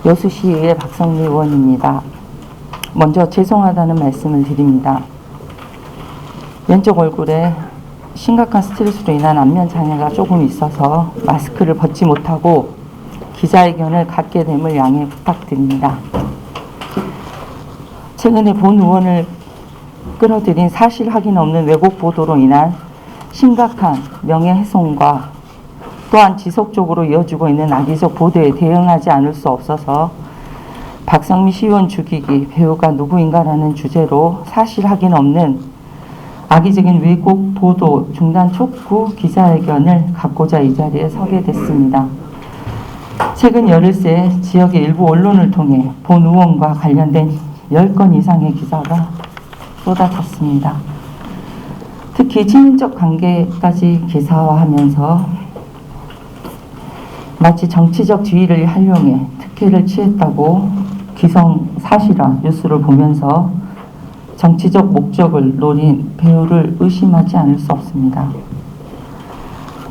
여수시의 박성미 의원입니다. 먼저 죄송하다는 말씀을 드립니다. 왼쪽 얼굴에 심각한 스트레스로 인한 안면 장애가 조금 있어서 마스크를 벗지 못하고 기자회견을 갖게 됨을 양해 부탁드립니다. 최근에 본 의원을 끌어들인 사실 확인 없는 왜곡 보도로 인한 심각한 명예훼손과 또한 지속적으로 이어지고 있는 악의적 보도에 대응하지 않을 수 없어서 박성미 시의원 죽이기 배우가 누구인가라는 주제로 사실 확인 없는 악의적인 왜곡 보도 중단 촉구 기자회견을 갖고자 이 자리에 서게 됐습니다. 최근 열흘새 지역의 일부 언론을 통해 본 의원과 관련된 10건 이상의 기사가 쏟아졌습니다. 특히 친인척 관계까지 기사화하면서 마치 정치적 지위를 활용해 특혜를 취했다고 기성사실화 뉴스를 보면서 정치적 목적을 노린 배우를 의심하지 않을 수 없습니다.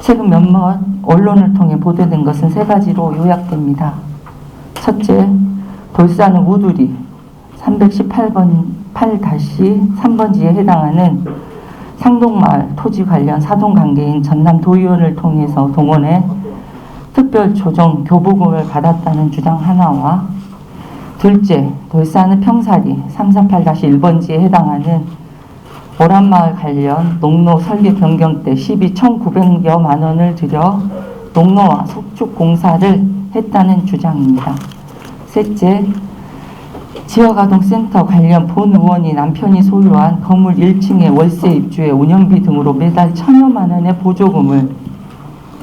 최근 몇몇 언론을 통해 보도된 것은 세 가지로 요약됩니다. 첫째, 돌산의 우두리 318번 8-3번지에 해당하는 상동마을 토지 관련 사동관계인 전남 도의원을 통해서 동원해 특별 조정 교부금을 받았다는 주장 하나와, 둘째, 돌산의 평사리 348-1번지에 해당하는 오란마을 관련 농로 설계 변경 때 시비 1,900여만 원을 들여 농로와 석축 공사를 했다는 주장입니다. 셋째, 지역아동센터 관련 본 의원이 남편이 소유한 건물 1층의 월세 입주에 운영비 등으로 매달 1,000여만 원의 보조금을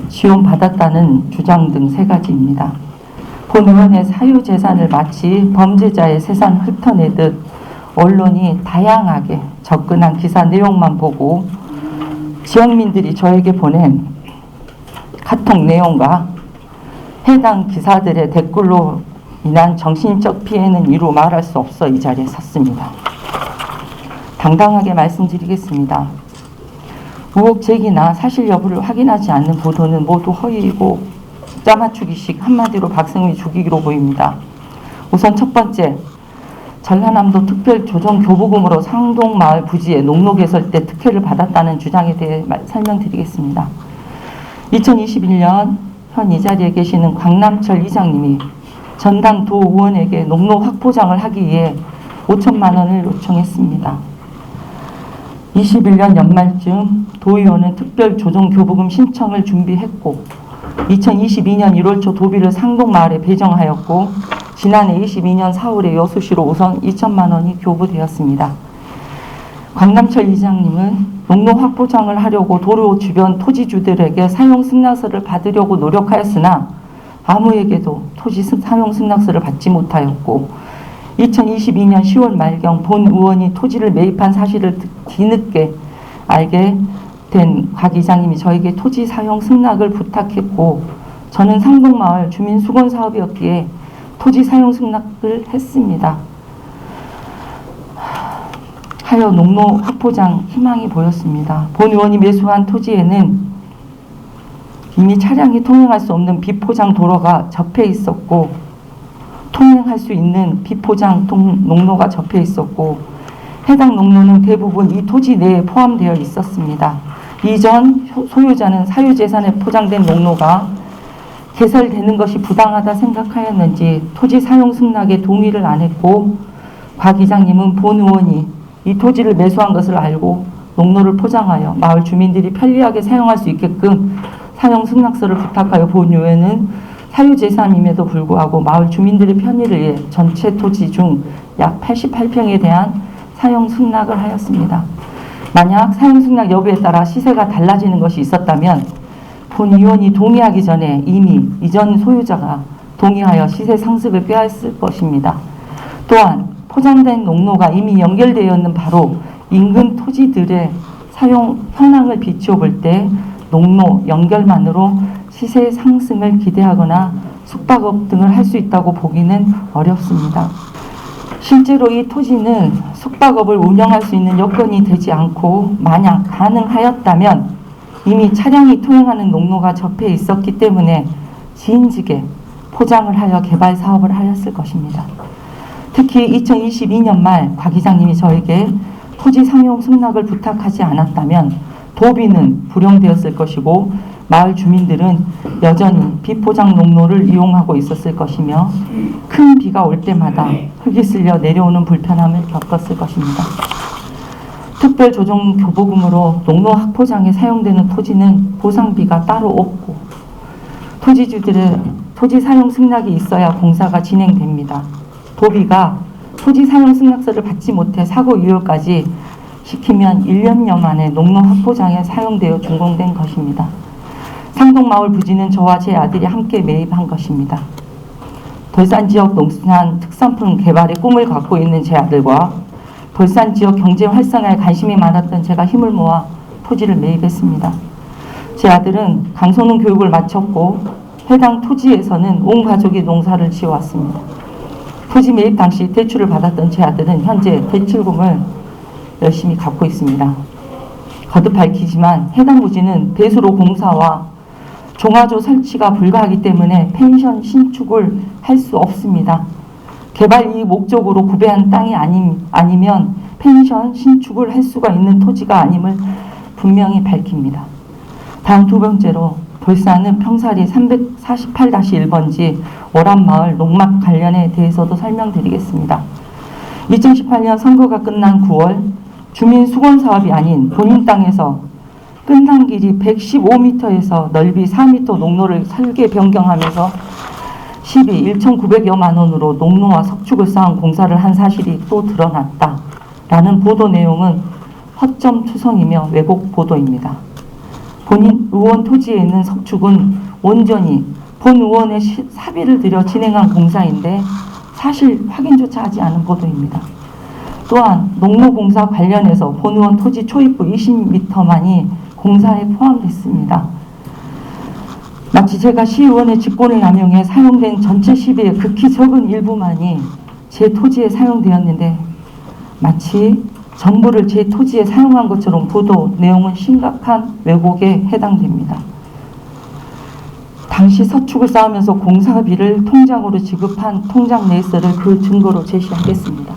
지원받았다는 주장 등 세 가지입니다. 본 의원의 사유재산을 마치 범죄자의 세상 훑어내듯 언론이 다양하게 접근한 기사 내용만 보고 지역민들이 저에게 보낸 카톡 내용과 해당 기사들의 댓글로 인한 정신적 피해는 이루 말할 수 없어 이 자리에 섰습니다. 당당하게 말씀드리겠습니다. 의혹 제기나 사실 여부를 확인하지 않는 보도는 모두 허위이고 짜맞추기식, 한마디로 박성미 죽이기로 보입니다. 우선 첫 번째, 전라남도 특별조정교부금으로 상동마을 부지에 농로 개설 때 특혜를 받았다는 주장에 대해 설명드리겠습니다. 2021년 현 이 자리에 계시는 광남철 이장님이 전당 도 의원에게 농로 확보장을 하기 위해 5천만 원을 요청했습니다. 21년 연말쯤 도의원은 특별조정교부금 신청을 준비했고 2022년 1월 초 도비를 상동마을에 배정하였고 지난해 22년 4월에 여수시로 우선 2천만 원이 교부되었습니다. 광남철 이장님은 농로 확보장을 하려고 도로 주변 토지주들에게 사용 승낙서를 받으려고 노력하였으나 아무에게도 토지 사용 승낙서를 받지 못하였고 2022년 10월 말경 본 의원이 토지를 매입한 사실을 뒤늦게 알게 된 곽 이장님이 저에게 토지 사용 승낙을 부탁했고 저는 상동마을 주민수건사업이었기에 토지 사용 승낙을 했습니다. 하여 농로 확보장 희망이 보였습니다. 본 의원이 매수한 토지에는 이미 차량이 통행할 수 없는 비포장 도로가 접해 있었고 통행할 수 있는 비포장 농로가 접해 있었고 해당 농로는 대부분 이 토지 내에 포함되어 있었습니다. 이전 소유자는 사유재산에 포장된 농로가 개설되는 것이 부당하다 생각하였는지 토지 사용 승낙에 동의를 안 했고 곽 이장님은 본 의원이 이 토지를 매수한 것을 알고 농로를 포장하여 마을 주민들이 편리하게 사용할 수 있게끔 사용 승낙서를 부탁하여 본 의원은 사유재산임에도 불구하고 마을 주민들의 편의를 위해 전체 토지 중 약 88평에 대한 사용 승낙을 하였습니다. 만약 사용 승낙 여부에 따라 시세가 달라지는 것이 있었다면 본 의원이 동의하기 전에 이미 이전 소유자가 동의하여 시세 상승을 꾀했을 것입니다. 또한 포장된 농로가 이미 연결되어 있는 바로 인근 토지들의 사용 현황을 비추어 볼 때 농로 연결만으로 시세 상승을 기대하거나 숙박업 등을 할 수 있다고 보기는 어렵습니다. 실제로 이 토지는 숙박업을 운영할 수 있는 여건이 되지 않고 만약 가능하였다면 이미 차량이 통행하는 농로가 접해 있었기 때문에 지인직에 포장을 하여 개발 사업을 하였을 것입니다. 특히 2022년 말 곽 이장님이 저에게 토지 상용 승낙을 부탁하지 않았다면 도비는 불용되었을 것이고 마을 주민들은 여전히 비포장 농로를 이용하고 있었을 것이며 큰 비가 올 때마다 흙이 쓸려 내려오는 불편함을 겪었을 것입니다. 특별조정 교부금으로 농로 학포장에 사용되는 토지는 보상비가 따로 없고 토지주들의 토지 사용 승낙이 있어야 공사가 진행됩니다. 도비가 토지 사용 승낙서를 받지 못해 사고 유효까지 시키면 1년여 만에 농로 학포장에 사용되어 준공된 것입니다. 상동마을 부지는 저와 제 아들이 함께 매입한 것입니다. 돌산 지역 농산 특산품 개발의 꿈을 갖고 있는 제 아들과 돌산 지역 경제 활성화에 관심이 많았던 제가 힘을 모아 토지를 매입했습니다. 제 아들은 강소농 교육을 마쳤고 해당 토지에서는 온 가족이 농사를 지어왔습니다. 토지 매입 당시 대출을 받았던 제 아들은 현재 대출금을 열심히 갚고 있습니다. 거듭 밝히지만 해당 부지는 배수로 공사와 종화조 설치가 불가하기 때문에 펜션 신축을 할 수 없습니다. 개발 이익 목적으로 구매한 땅이 아니면 펜션 신축을 할 수가 있는 토지가 아님을 분명히 밝힙니다. 다음 두 번째로 돌산은 평사리 348-1번지 오란마을 농막 관련에 대해서도 설명드리겠습니다. 2018년 선거가 끝난 9월 주민 수건 사업이 아닌 본인 땅에서 끝난 길이 115m에서 넓이 4m 농로를 설계 변경하면서 1,900여만 원으로 농로와 석축을 쌓은 공사를 한 사실이 또 드러났다라는 보도 내용은 허점투성이며 왜곡 보도입니다. 본인 의원 토지에 있는 석축은 온전히 본 의원의 사비를 들여 진행한 공사인데 사실 확인조차 하지 않은 보도입니다. 또한 농로공사 관련해서 본 의원 토지 초입부 20m만이 공사에 포함됐습니다. 마치 제가 시의원의 직권을 남용해 사용된 전체 시비의 극히 적은 일부만이 제 토지에 사용되었는데 마치 전부를 제 토지에 사용한 것처럼 보도 내용은 심각한 왜곡에 해당됩니다. 당시 서축을 쌓으면서 공사비를 통장으로 지급한 통장 내역서를 그 증거로 제시하겠습니다.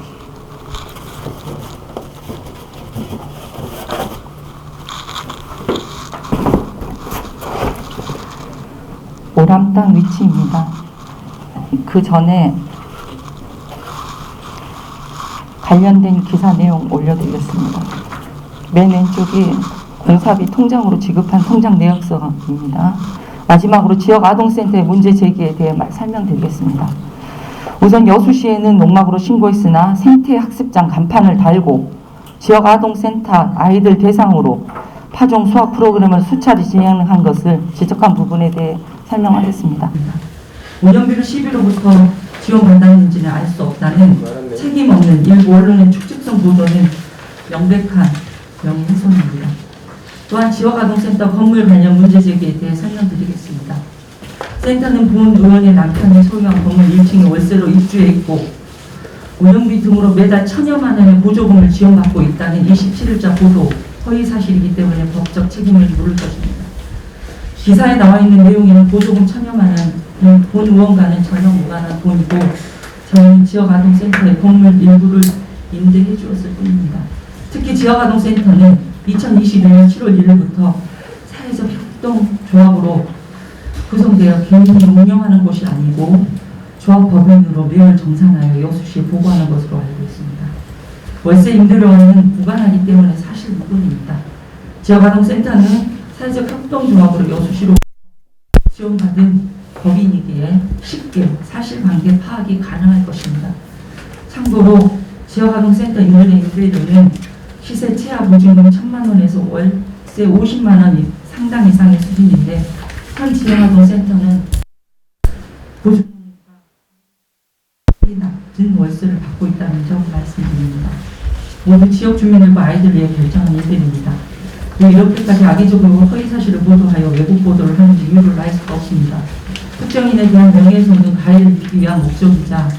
오람 땅 위치입니다. 그 전에 관련된 기사 내용 올려드리겠습니다. 맨 왼쪽이 공사비 통장으로 지급한 통장 내역서입니다. 마지막으로 지역 아동센터의 문제 제기에 대해 설명드리겠습니다. 우선 여수시에는 농막으로 신고했으나 생태학습장 간판을 달고 지역 아동센터 아이들 대상으로 파종 수학 프로그램을 수차례 진행한 것을 지적한 부분에 대해 설명하겠습니다. 운영비를 11호부터 지원받았는지는 알 수 없다는 책임 없는 일부 언론의 축적성 보도는 명백한 명예훼손입니다. 또한 지역아동센터 건물 관련 문제 제기에 대해 설명드리겠습니다. 센터는 본 의원의 남편이 소유한 건물 1층에 월세로 입주해 있고 운영비 등으로 매달 1,000여만 원의 보조금을 지원받고 있다는 27일자 보도 허위 사실이기 때문에 법적 책임을 물을 것입니다. 기사에 나와 있는 내용에는 보조금 1,000여만 원은 본 의원과는 전혀 무관한 돈이고 저희는 지역아동센터의 건물 일부를 임대해 주었을 뿐입니다. 특히 지역아동센터는 2022년 7월 1일부터 사회적 협동조합으로 구성되어 개인이 운영하는 곳이 아니고 조합 법인으로 매월 정산하여 여수시에 보고하는 것으로 알고 있습니다. 월세 임대료와는 무관하기 때문에 사실 무근입니다. 지역아동센터는 사회적 협동조합으로 여수시로 지원받은 법인이기에 쉽게 사실관계 파악이 가능할 것입니다. 참고로 지역아동센터 인근의 임대료는 시세 최하 보증금 1,000만 원에서 월세 50만 원 상당 이상의 수준인데 현 지역아동센터는 보증금과 낮은 월세를 받고 있다는 점 말씀드립니다. 모두 지역 주민들과 아이들을 위해 결정한 일들입니다. 왜 이렇게까지 악의적으로 허위 사실을 보도하여 왜곡 보도를 하는지 이유를 알 수가 없습니다. 특정인에 대한 명예훼손은 가해를 입기 위한 목적이자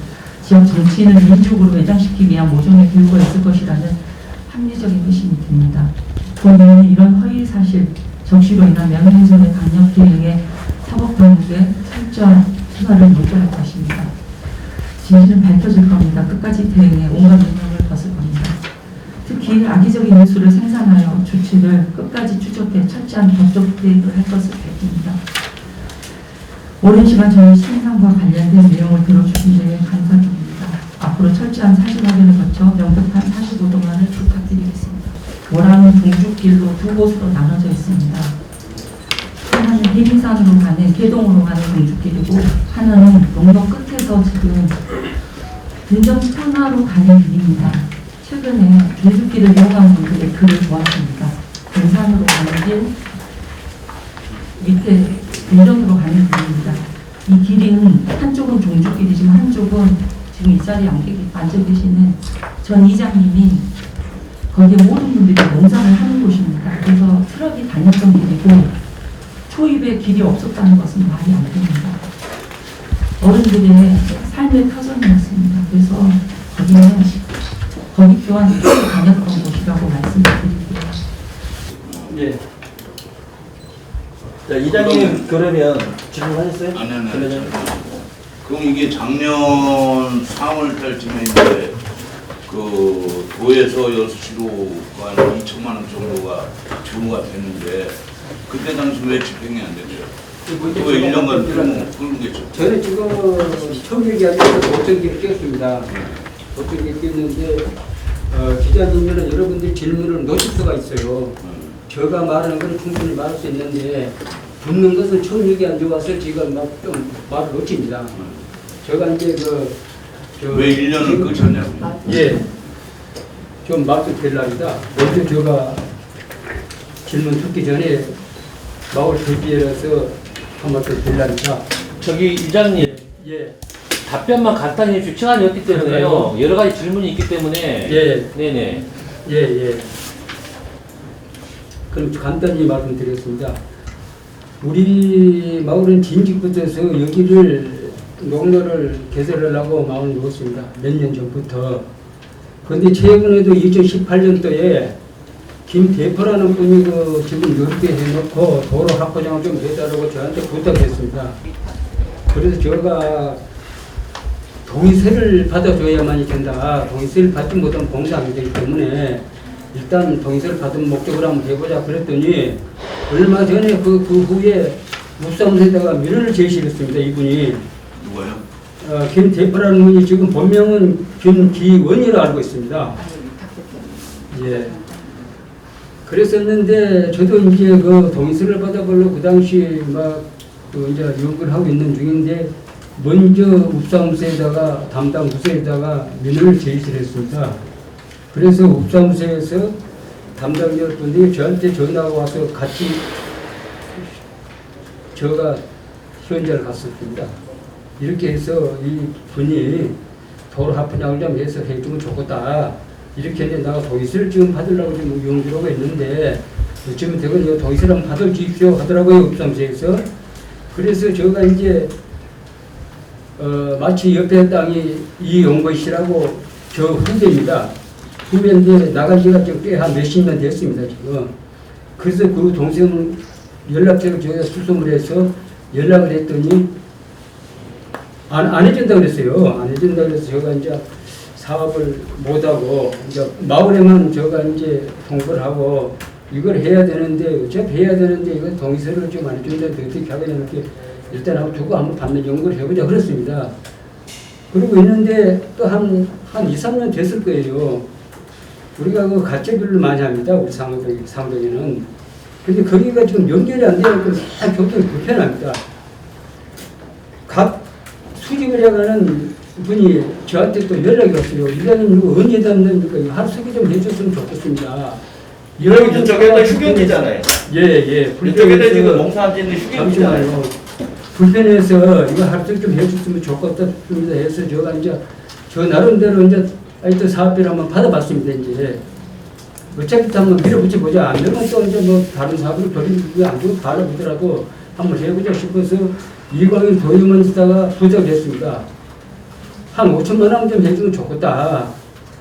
지역 정치인을 민족으로 매장시키기 위한 모종의 교육가 있을 것이라는 합리적인 의심이 듭니다. 본 의원은 이런 허위 사실 적시로 인한 명예훼손의 강력 대응에 사법당국에 철저한 수사를 몰두할 것입니다. 진실은 밝혀질 겁니다. 끝까지 대응해 온갖 능력을 벗을 겁니다. 특히 악의적인 뉴스를 생산하여 조치를 끝까지 추적해 철저한 법적 대응을 할 것을 밝힙니다. 오랜 시간 저희 신상과 관련된 내용을 들어주신 데 감사드립니다. 앞으로 철저한 사실 확인을 거쳐 명백한 사실 보도만을 부탁드리겠습니다. 모랑은 동죽길로 두 곳으로 나눠져 있습니다. 하나는 해림산으로 가는 해동으로 가는 동죽길이고 하나는 농도 끝에서 지금 인정 천하로 가는 길입니다. 최근에 동죽길을 이용한 분들의 글을 보았습니다. 등산으로 가는 길, 밑에 인정으로 가는 길입니다. 이 길은 한쪽은 종주길이지만 한쪽은 지금 이 자리에 앉아 계시는 전 이장님이 거기에 모든 분들이 농사를 하는 곳입니다. 그래서 트럭이 다녔던 길이고 초입에 길이 없었다는 것은 말이 안 됩니다. 어른들의 삶의 터전이었습니다. 그래서 거기는 거기 또한 트럭이 다녔던 곳이라고 말씀드릴게요. 예. 자, 이장님 그러면 질문하셨어요? 아니. 그럼 이게 작년 3월달쯤에 이제 그 도에서 여수시로가 2천만 원 정도가 주무가 됐는데 그때 당시 왜 집행이 안 됐죠? 왜 1년간 끌는 게 좋죠? 저는 지금 처음 얘기하면서 도청기를 꼈습니다. 도청기를 꼈는데 기자님들은 여러분들 질문을 놓칠 수가 있어요. 제가 말하는 건 충분히 말할 수 있는데 듣는 것은 처음 얘기한 좋아서 지금 막 좀 말을 놓칩니다. 제가 이제 왜 1년을 끄셨냐고? 예, 좀 말씀드리랍니다. 먼저 제가 질문 듣기 전에 마을 대비라서 한 말씀 드리랍니다. 저기 이장님 예, 답변만 간단히 해주시고 시간이 없기 때문에요. 여러 가지 질문이 있기 때문에 예, 네네. 예. 그럼 간단히 말씀드리겠습니다. 우리 마을은 진직부터서 여기를 농로를 개설하려고 마음을 먹었습니다. 몇 년 전부터. 그런데 최근에도 2018년도에 김 대표라는 분이 지금 이렇게 해놓고 도로 확보장을 좀 해달라고 저한테 부탁했습니다. 그래서 제가 동의서를 받아줘야만이 된다. 동의서를 받지 못하면 공사 안 되기 때문에 일단 동의서를 받은 목적으로 한번 해보자 그랬더니 얼마 전에 그 후에 묵사무소에다가 민원을 제시했습니다. 이분이. 누가요? 김 대표라는 분이 지금 본명은 김기원이라고 알고 있습니다. 예. 그랬었는데 저도 이제 그 동의서를 받아보려고 그 당시 이제 연구를 하고 있는 중인데 먼저 묵사무소에다가 담당 부서에다가 민원을 제시를 했습니다. 그래서 묵사무소에서 담당자분들이 저한테 전화가 와서 같이 제가 현장을 갔었습니다. 이렇게 해서 이 분이 도로 합분양을 좀 해서 해주면 좋겠다. 이렇게 했는데 내가 동의서를 지금 받으려고 지금 용기로가 있는데 어쩌면 되건 동의서를 한번 받아주십시오 하더라고요. 묵사무소에서. 그래서 제가 이제 마치 옆에 땅이 이용거 씨라고 저 후배입니다. 후배인데 나간 지가 꽤 한 몇십 년 됐습니다, 지금. 그래서 그 동생 연락처를 저희가 수송을 해서 연락을 했더니 안 해준다고 그랬어요. 안 해준다고 그래서 제가 이제 사업을 못하고 이제 마을에만 제가 이제 통보를 하고 이걸 해야 되는데 어차피 해야 되는데 이거 동의서를 좀 안 해준다는데 어떻게 하겠냐 이렇게 일단 한번 두고 한번 받는 연구를 해보자 그랬습니다. 그러고 있는데 또 한 2, 3년 됐을 거예요. 우리가 그 가채비를 많이 합니다. 우리 상동에는. 근데 거기가 지금 연결이 안 되니까 다 교통이 불편합니다. 각 수집을 해가는 분이 저한테 또 연락이 왔어요. 이사님 이거 언제 담는니까 하루 수기 좀 해줬으면 좋겠습니다. 여기 저쪽에도 휴경지잖아요. 예. 이쪽에도 지금 농사안 짓는 휴경지잖아요. 불편해서 이거 하루 수기 좀 해줬으면 좋겠다 해서 제가 이제 저 나름대로 이제 하여튼 사업비를 한번 받아봤습니다. 이제 어차피 한번 밀어붙여 보자. 안 되면 또 이제 뭐 다른 사업을 버리고 안 되고 받아보더라도 한번 해보자 싶어서 이광인 도의원 쓰다가 부탁했습니다. 한 5천만 원 좀 해주면 좋겠다.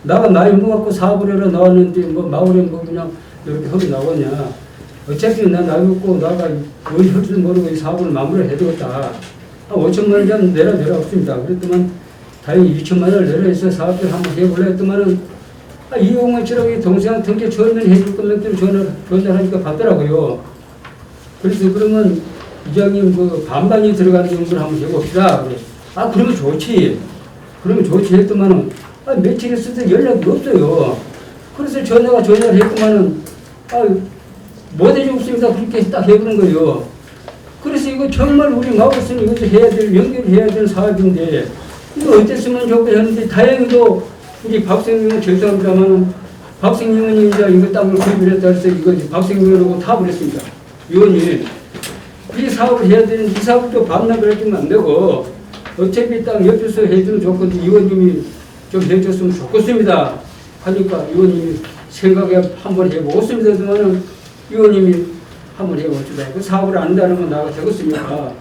나가 나이 먹고 사업을 하러 나왔는데 뭐 마을에 뭐 그냥 이렇게 허리 나오냐. 어차피 나 나이 먹고 나가 어디 할지도 모르고 이 사업을 마무리해야 되겠다. 5천만 원 좀 내라 없습니다. 그랬더만 다행히 2천만 원을 내려해서 사업을 한번 해볼래 했더만은 이용원 씨라고 동생한테 전면 해줄 거면 전화하니까 받더라고요. 그래서 그러면 이장님 그 반반이 들어가는 정도를 한번 해봅시다. 그래. 그러면 좋지. 그러면 좋지 했더만은 며칠 있어서 연락이 없어요. 그래서 전화를 했더만은 못 해주겠습니다. 그렇게 딱 해보는 거예요. 그래서 이거 정말 우리 마을에서는 이것도 해야 될, 연결해야 될 사업인데 이거 어땠으면 좋겠다 하는데 다행히도 우리 박생님은 죄송합니다만 박생님은 이제 이거 땅을 구입을 했다 해서 이거 박생님으로 답을 했습니다. 의원님 이 사업을 해야 되는 이 사업도 반납을 해주면 안 되고 어차피 땅 옆에서 해주면 좋거든 의원님이 좀 해줬으면 좋겠습니다 하니까 의원님이 생각에 한번 해보겠습니다만은 의원님이 한번 해봅시다. 그 사업을 안 한다는 건 나가 되겠습니까?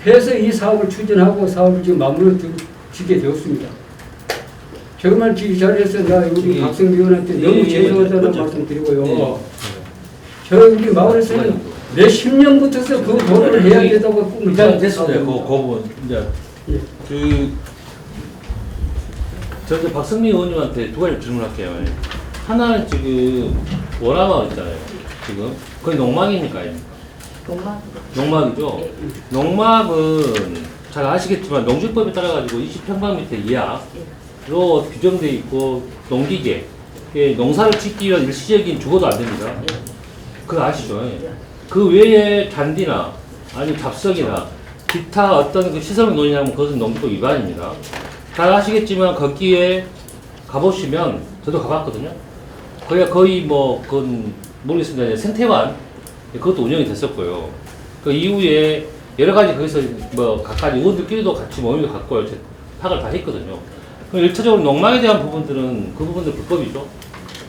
해서 이 사업을 추진하고 사업을 지금 마무리 짓게 되었습니다. 정말 이 자리에서 나 우리 박성기 의원한테 너무 죄송하다는 말씀 드리고요. 저희 우리 마을에서는 몇십 년부터서 그 도로를 해야 된다고 꿈을 됐습니다. 그 부분 이제 저 박성민 의원님한테 두 가지 질문할게요. 하나는 지금 원화마을 있잖아요. 지금 거의 농막입니까? 농막이죠. 네. 농막은 잘 아시겠지만 농지법에 따라 가지고 20평방미터 이하로 규정돼 있고 농기계 농사를 짓기 위한 일시적인 주거도 안 됩니다. 그거 아시죠? 그 외에 잔디나 아니면 잡석이나 기타 어떤 그 시설을 놓이냐면 그것은 농지법 위반입니다. 잘 아시겠지만 거기에 가보시면 저도 가봤거든요. 거의 뭐 그건 모르겠습니다. 생태관 그것도 운영이 됐었고요. 그 이후에 여러 가지 거기서 뭐 각각 의원들끼리도 같이 모임도 갖고 파악을 다 했거든요. 그럼 일차적으로 농막에 대한 부분들은 그 부분들 불법이죠.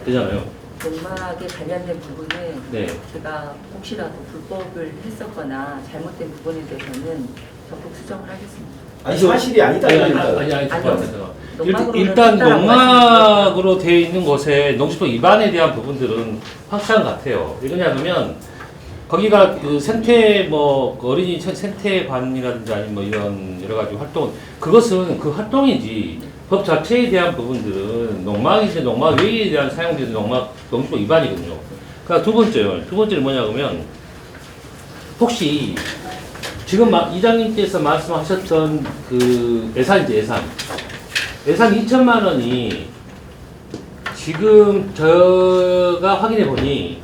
되잖아요. 농막에 관련된 부분은 네. 제가 혹시라도 불법을 했었거나 잘못된 부분에 대해서는 적극 수정을 하겠습니다. 아니 사실이 아니다 이거니까. 아니 농막으로는 일단 했다라고 농막으로 되어 있는 곳에 농지법 위반에 대한 부분들은 확실한 것 같아요. 왜냐하면 거기가 그 생태 그 어린이 생태관이라든지 아니면 뭐 이런 여러 가지 활동 그것은 그 활동이지 법 자체에 대한 부분들은 농막이지 농막 외에 대한 사용되는 농지법 위반이거든요. 그러니까 두 번째는 뭐냐 그러면 혹시 지금 이장님께서 말씀하셨던 그 예산 2천만 원이 지금 제가 확인해 보니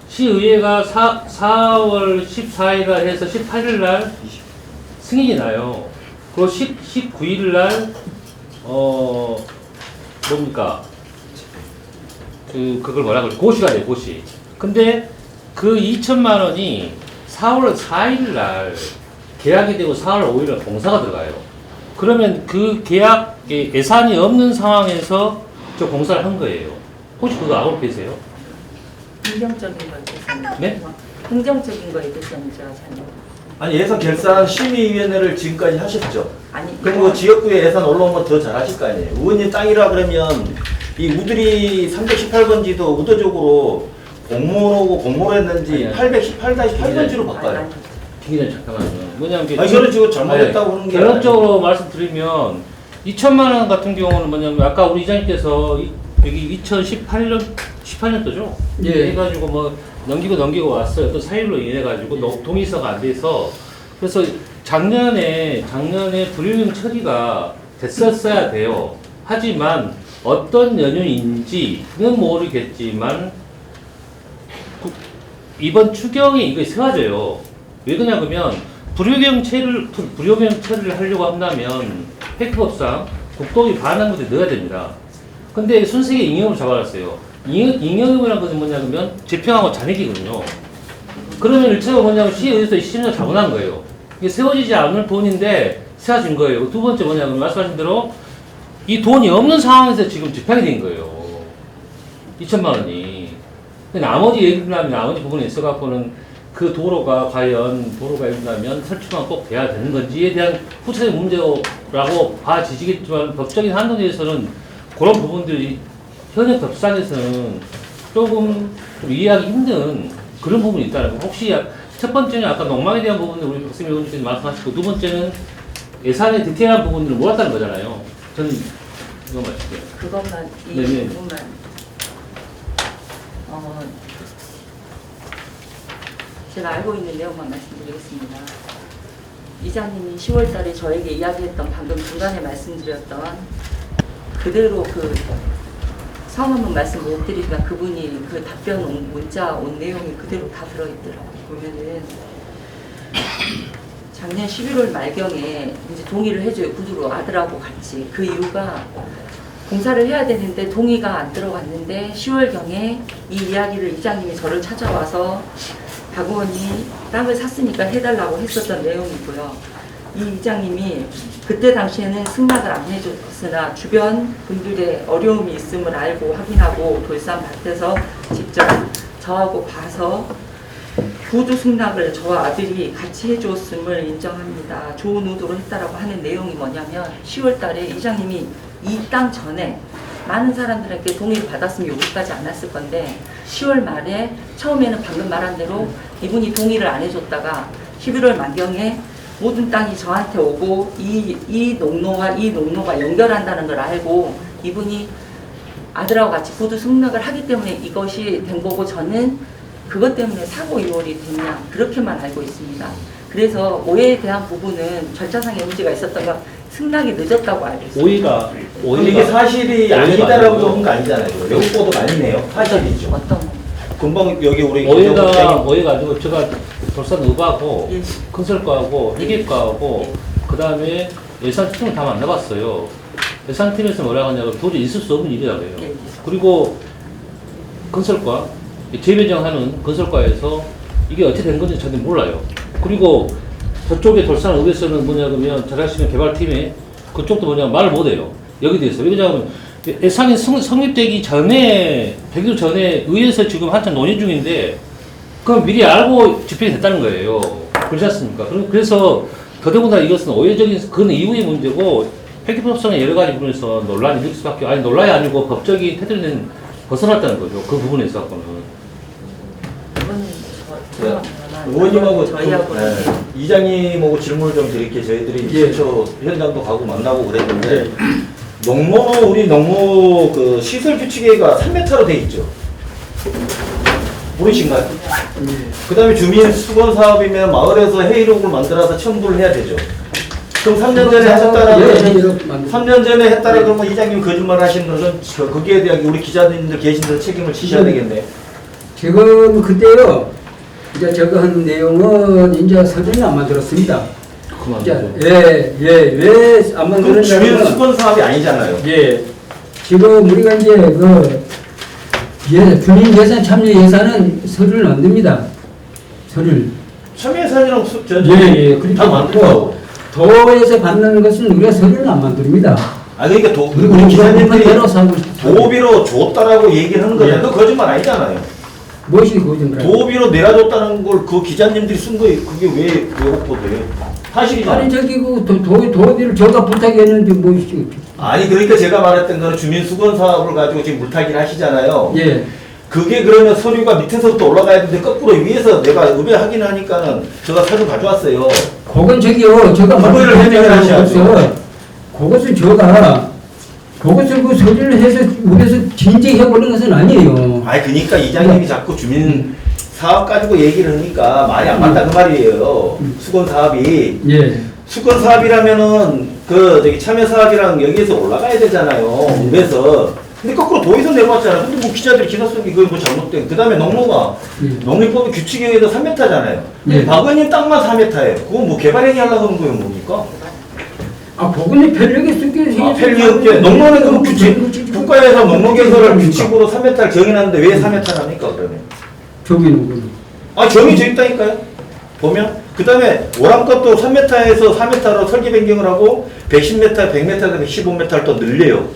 시의회가 4월 14일 날 해서 18일 날 승인이 나요. 그리고 19일 날 뭡니까? 그걸 뭐라 그래? 고시가 돼요, 고시. 근데 그 2천만 원이 4월 4일 날 계약이 되고 4월 5일 날 공사가 들어가요. 그러면 그 계약 예산이 없는 상황에서 저 공사를 한 거예요. 혹시 그거 알고 계세요? 긍정적인 거에 대해서는 네? 긍정적인 거에 대해서는 제가 잘 아니 예산 결산 심의위원회를 지금까지 하셨죠. 아니 그럼 그 지역구에 예산 올라온 건 더 잘하실 거 아니에요. 의원님 땅이라 그러면 이 우들이 318번지도 의도적으로 공모로 했는지 아니, 818-8번지로 바꿔요. 기기장 잠깐만요. 뭐냐면 아니 저는 지금 잘못했다고 하는 게 결론적으로 말씀드리면 2천만 원 같은 경우는 뭐냐면 아까 우리 이장님께서 여기 18년도죠? 예. 해가지고 뭐 넘기고 왔어요. 또 사일로 인해 가지고 동의서가 안 돼서 그래서 작년에 불효능 처리가 됐었어야 돼요. 하지만 어떤 연유인지는 모르겠지만 이번 추경에 이거 세워져요. 왜 그러냐 그러면 불효경 처리를 하려고 한다면 획법상 국토비 반환 것에 넣어야 됩니다. 근데 순색에 잉여금을 잡아놨어요. 잉여금이라는 것은 뭐냐 그러면 재평하고 잔액이거든요. 그러면 일차가 뭐냐면 시의회에서 20년 자본한 거예요. 이게 세워지지 않을 돈인데 세워진 거예요. 두 번째 뭐냐 그러면 말씀하신 대로 이 돈이 없는 상황에서 지금 집행이 된 거예요. 2천만 원이. 나머지 예를 들면 나머지 부분에 있어갖고는 그 도로가 과연 도로가 예를 들면 설치만 꼭 돼야 되는 건지에 대한 후차적 문제라고 봐지시겠지만 법적인 한도에 대해서는 그런 부분들이 현역 법상에서는 조금 좀 이해하기 힘든 그런 부분이 있다는 거. 혹시 첫 번째는 아까 농망에 대한 부분을 우리 박승민 의원님께서 말씀하시고, 두 번째는 예산의 디테일한 부분들을 몰았다는 거잖아요. 저는 이거 말씀드려요. 그것만 이 네네. 부분만 제가 알고 있는 내용만 말씀드리겠습니다. 이장님이 10월달에 저에게 이야기했던 방금 중간에 말씀드렸던 그대로 그 성함은 말씀 못 드리지만 그분이 그 답변 문자 온 내용이 그대로 다 들어있더라고요. 보면은 작년 11월 말경에 이제 동의를 해줘요. 구두로 아들하고 같이. 그 이유가 공사를 해야 되는데 동의가 안 들어갔는데 10월경에 이 이야기를 이장님이 저를 찾아와서 박 의원이 땅을 샀으니까 해달라고 했었던 내용이고요. 이 이장님이 그때 당시에는 승낙을 안 해줬으나 주변 분들의 어려움이 있음을 알고 확인하고 돌산밭에서 직접 저하고 봐서 구두 승낙을 저와 아들이 같이 해줬음을 인정합니다. 좋은 의도로 했다라고 하는 내용이 뭐냐면 10월 달에 이장님이 이 땅 전에 많은 사람들에게 동의를 받았으면 여기까지 안 왔을 건데 10월 말에 처음에는 방금 말한 대로 이분이 동의를 안 해줬다가 11월 만경에 모든 땅이 저한테 오고 이 농로와 이 농로가 연결한다는 걸 알고 이분이 아들하고 같이 구두 승낙을 하기 때문에 이것이 된 거고 저는 그것 때문에 사고 이월이 됐냐 그렇게만 알고 있습니다. 그래서 오해에 대한 부분은 절차상의 문제가 있었던 건 승낙이 늦었다고 알고 있습니다. 이게 사실이 오해가 아니다라고 아니고요. 하는 거 아니잖아요. 외국 보도 아니네요. 사실이죠. 어떤 금방 여기 우리 오해가 아니고 제가 돌산 의과하고 예. 건설과하고 회계과하고 그 다음에 예산팀을 다 만나봤어요. 예산팀에서 뭐라고 하냐면 도저히 있을 수 없는 일이라고 해요. 예. 그리고 건설과 재배정하는 건설과에서 이게 어떻게 된 건지 저는 몰라요. 그리고 저쪽에 돌산 의회에서는 뭐냐 그러면 잘 아시는 개발팀에 그쪽도 뭐냐 말을 못해요. 여기 대해서. 왜냐하면 예산이 성립되기 전에 100일 전에 의회에서 지금 한참 논의 중인데 그럼 미리 알고 집행이 됐다는 거예요. 그렇지 않습니까? 그래서 더더군다나 이것은 오해적인 그건 이후의 문제고 획기법상의 여러 가지 부분에서 논란이 일 수밖에 논란이 아니고 법적인 테두리는 벗어났다는 거죠. 그 부분에 있어서는. 의원님하고 저희하고는 이장님하고 질문을 좀 드릴게요. 저희들이 예. 실초 현장도 가고 만나고 그랬는데 농모는 우리 농모 그 시설 규칙에가 3m로 돼 있죠. 모르신가요? 그 다음에 주민 수건 사업이면 마을에서 회의록을 만들어서 첨부를 해야 되죠. 그럼 3년 전에 하셨다라 그러면 3년 전에 했다라 그러면 이장님 거짓말 하신 것은 거기에 대한 우리 기자님들 계신 데서 책임을 지셔야 되겠네. 지금 그때요. 이제 저거 한 내용은 이제 서류는 안 만들었습니다. 그만두죠. 왜 안 그럼 주민 만드는냐면 수건 사업이 아니잖아요. 지금 우리가 이제 주민 예산 참여 예산은 서류를 만듭니다. 서류를. 참여 예산이랑 그렇게 다 만들고. 도에서 받는 것은 우리가 서류를 안 만듭니다. 아 그러니까 그리고 우리 기자님들이 대로서 하고 도비로 줬다라고 얘기를 하는 거잖아요. 그 거짓말 아니잖아요. 무엇이 거짓말? 도비로 내려줬다는 걸 그 기자님들이 쓴 거예요. 그게 왜 외국 보도예요? 사실이잖아요. 아니 저기 그 도비를 저가 부탁했는데 뭐 아니 그러니까 제가 말했던 거는 주민 수건 사업을 가지고 지금 물타기를 하시잖아요. 예. 그게 그러면 서류가 밑에서부터 올라가야 되는데 거꾸로 위에서 내가 의뢰하긴 하니까는 제가 서류 가져왔어요. 그건 저기요. 저가 그거를 해명을 하셔야죠. 그것은 그것을 그 서류를 해서 우리에서 진정해버리는 것은 아니에요. 아니 그러니까 이장님이 자꾸 주민 사업 가지고 얘기를 하니까 말이 안 맞다 그 말이에요. 수건 사업이. 예. 수건 사업이라면은 그 저기 참여 사업이랑 여기에서 올라가야 되잖아요. 그래서 근데 거꾸로 도에서 내려왔잖아요. 근데 뭐 기자들이 기사 쓰기 그거 뭐 잘못된. 그 다음에 농로가 농림법의 규칙에 의해서 3m잖아요. 예. 박 의원님 땅만 4m예요. 그건 뭐 개발행위 하려고 하는 거예요, 뭡니까? 아, 그분이 편력이 쓰게 편리 없게 농로는 그 규칙 국가에서 농로 개설을 규칙으로 3m를 정해놨는데 왜 3m를 합니까 그러면? 저기는 아 정해져 있다니까요. 보면 그 다음에 오람 것도 3m에서 4m로 설계 변경을 하고 110m, 100m, 15m를 또 늘려요.